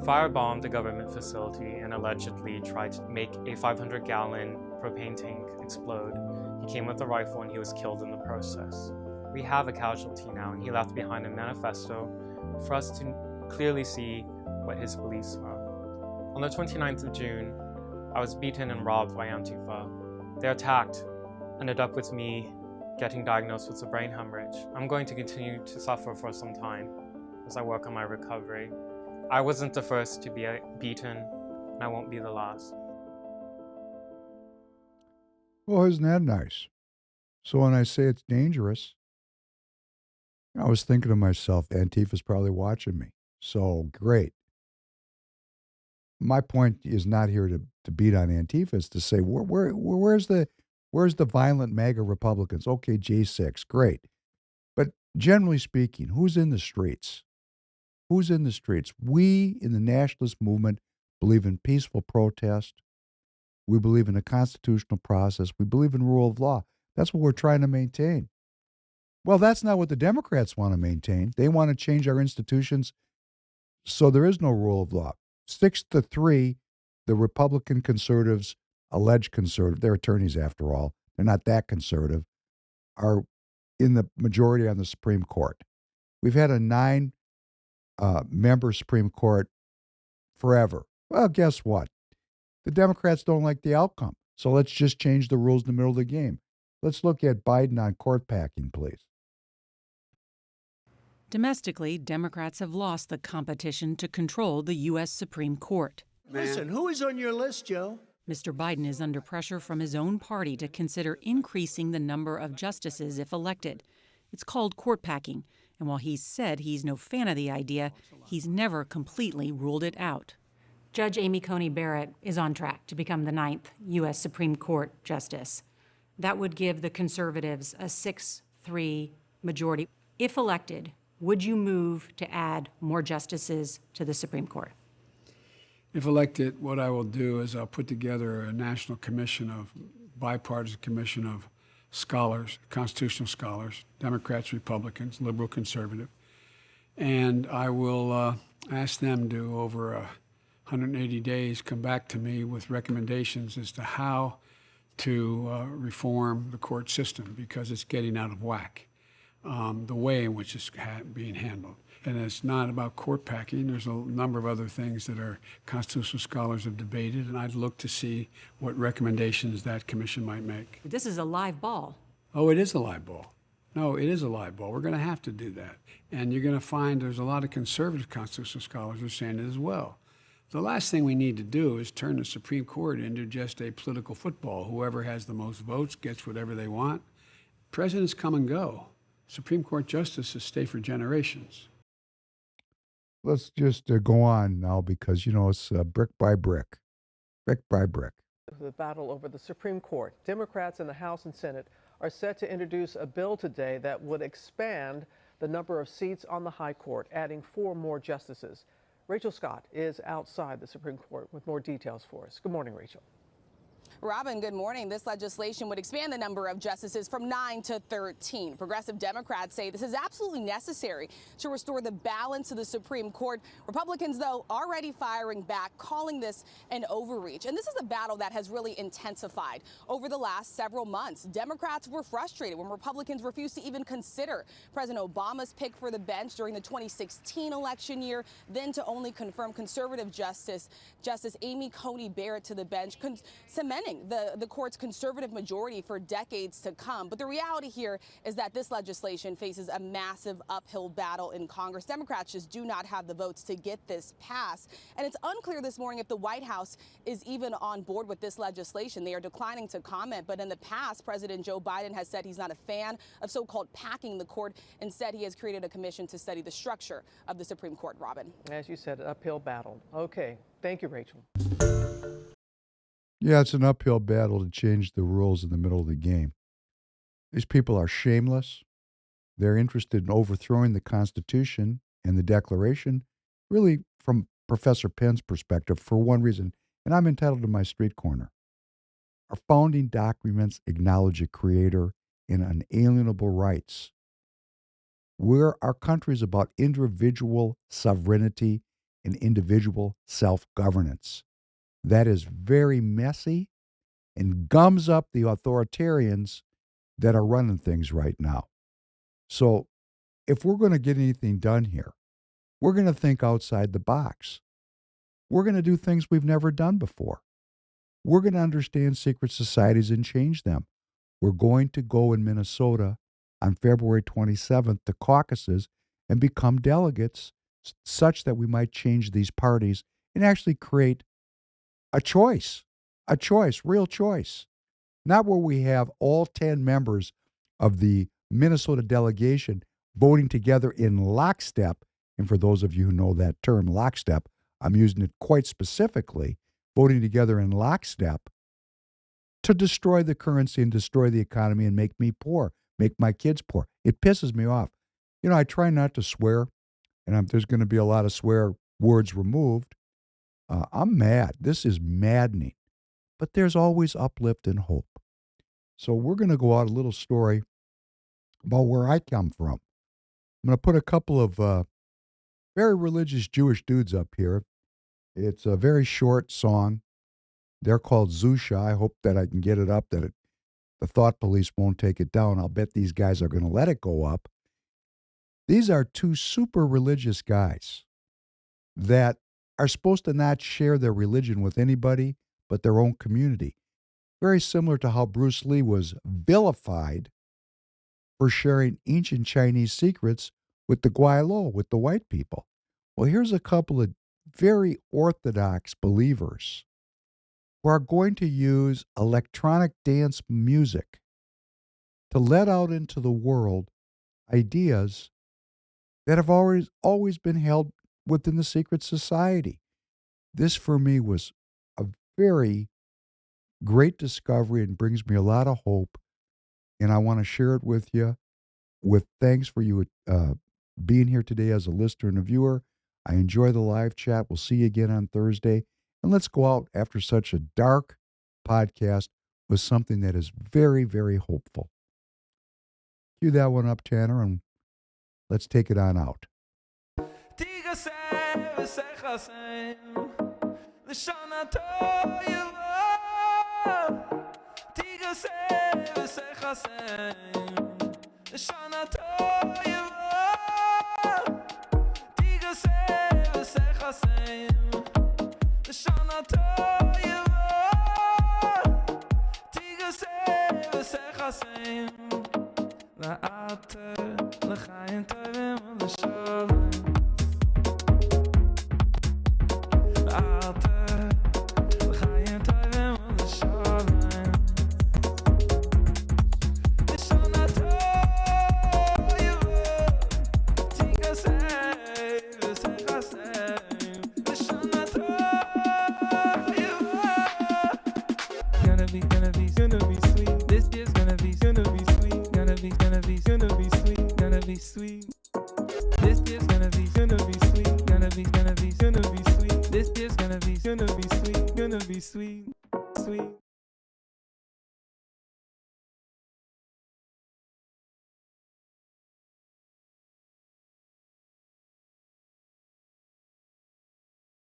firebombed a government facility and allegedly tried to make a 500-gallon propane tank explode. He came with a rifle and he was killed in the process. We have a casualty now, and he left behind a manifesto for us to clearly see what his beliefs were. On the 29th of June, I was beaten and robbed by Antifa. Their attack ended up with me getting diagnosed with a brain hemorrhage. I'm going to continue to suffer for some time as I work on my recovery. I wasn't the first to be beaten, and I won't be the last. Well, isn't that nice? So when I say it's dangerous, I was thinking to myself, Antifa's probably watching me. So great. My point is not here to beat on Antifa. It's to say, where's the violent MAGA Republicans? Okay, J6, great. But generally speaking, who's in the streets? Who's in the streets? We in the nationalist movement believe in peaceful protest. We believe in a constitutional process. We believe in rule of law. That's what we're trying to maintain. Well, that's not what the Democrats want to maintain. They want to change our institutions so there is no rule of law. 6-3, the Republican conservatives, alleged conservative, they're attorneys after all, they're not that conservative, are in the majority on the Supreme Court. We've had a 9-member Supreme Court forever. Well, guess what? The Democrats don't like the outcome. So let's just change the rules in the middle of the game. Let's look at Biden on court packing, please. Domestically, Democrats have lost the competition to control the U.S. Supreme Court. Listen, who is on your list, Joe? Mr. Biden is under pressure from his own party to consider increasing the number of justices if elected. It's called court packing, and while he's said he's no fan of the idea, he's never completely ruled it out. Judge Amy Coney Barrett is on track to become the 9th U.S. Supreme Court justice. That would give the conservatives a 6-3 majority. If elected, would you move to add more justices to the Supreme Court? If elected, what I will do is I'll put together a national commission of bipartisan commission of scholars, constitutional scholars, Democrats, Republicans, liberal, conservative, and I will ask them to, over 180 days, come back to me with recommendations as to how to reform the court system, because it's getting out of whack, the way in which it's being handled. And it's not about court packing. There's a number of other things that our constitutional scholars have debated, and I'd look to see what recommendations that commission might make. This is a live ball. Oh, it is a live ball. No, it is a live ball. We're going to have to do that. And you're going to find there's a lot of conservative constitutional scholars who are saying it as well. The last thing we need to do is turn the Supreme Court into just a political football. Whoever has the most votes gets whatever they want. Presidents come and go. Supreme Court justices stay for generations. Let's just go on now because, it's brick by brick. Brick by brick. The battle over the Supreme Court. Democrats in the House and Senate are set to introduce a bill today that would expand the number of seats on the High Court, adding 4 more justices. Rachel Scott is outside the Supreme Court with more details for us. Good morning, Rachel. Robin, good morning. This legislation would expand the number of justices from 9 to 13. Progressive Democrats say this is absolutely necessary to restore the balance to the Supreme Court. Republicans, though, already firing back, calling this an overreach. And this is a battle that has really intensified over the last several months. Democrats were frustrated when Republicans refused to even consider President Obama's pick for the bench during the 2016 election year, then to only confirm conservative Justice Amy Coney Barrett to the bench, cementing the court's conservative majority for decades to come. But the reality here is that this legislation faces a massive uphill battle in Congress. Democrats just do not have the votes to get this passed. And it's unclear this morning if the White House is even on board with this legislation. They are declining to comment. But in the past, President Joe Biden has said he's not a fan of so-called packing the court. Instead, he has created a commission to study the structure of the Supreme Court. Robin. As you said, uphill battle. Okay. Thank you, Rachel. Yeah, it's an uphill battle to change the rules in the middle of the game. These people are shameless. They're interested in overthrowing the Constitution and the Declaration, really from Professor Penn's perspective, for one reason, and I'm entitled to my street corner. Our founding documents acknowledge a creator and unalienable rights. Our country is about individual sovereignty and individual self-governance. That is very messy and gums up the authoritarians that are running things right now. So if we're going to get anything done here, we're going to think outside the box. We're going to do things we've never done before. We're going to understand secret societies and change them. We're going to go in Minnesota on February 27th to caucuses and become delegates such that we might change these parties and actually create a choice, real choice. Not where we have all 10 members of the Minnesota delegation voting together in lockstep. And for those of you who know that term, lockstep, I'm using it quite specifically, voting together in lockstep to destroy the currency and destroy the economy and make me poor, make my kids poor. It pisses me off. I try not to swear, and there's going to be a lot of swear words removed. I'm mad. This is maddening. But there's always uplift and hope. So we're going to go out a little story about where I come from. I'm going to put a couple of very religious Jewish dudes up here. It's a very short song. They're called Zusha. I hope that I can get it up, that the thought police won't take it down. I'll bet these guys are going to let it go up. These are 2 super religious guys that are supposed to not share their religion with anybody but their own community. Very similar to how Bruce Lee was vilified for sharing ancient Chinese secrets with the Guaylo, with the white people. Well, here's a couple of very orthodox believers who are going to use electronic dance music to let out into the world ideas that have always been held within the secret society. This, for me, was a very great discovery and brings me a lot of hope. And I want to share it with you. With thanks for you being here today as a listener and a viewer. I enjoy the live chat. We'll see you again on Thursday. And let's go out after such a dark podcast with something that is very, very hopeful. Cue that one up, Tanner, and let's take it on out. Ah sweet, gonna be sweet. This is gonna be sweet, gonna be sweet. This is gonna be sweet, sweet.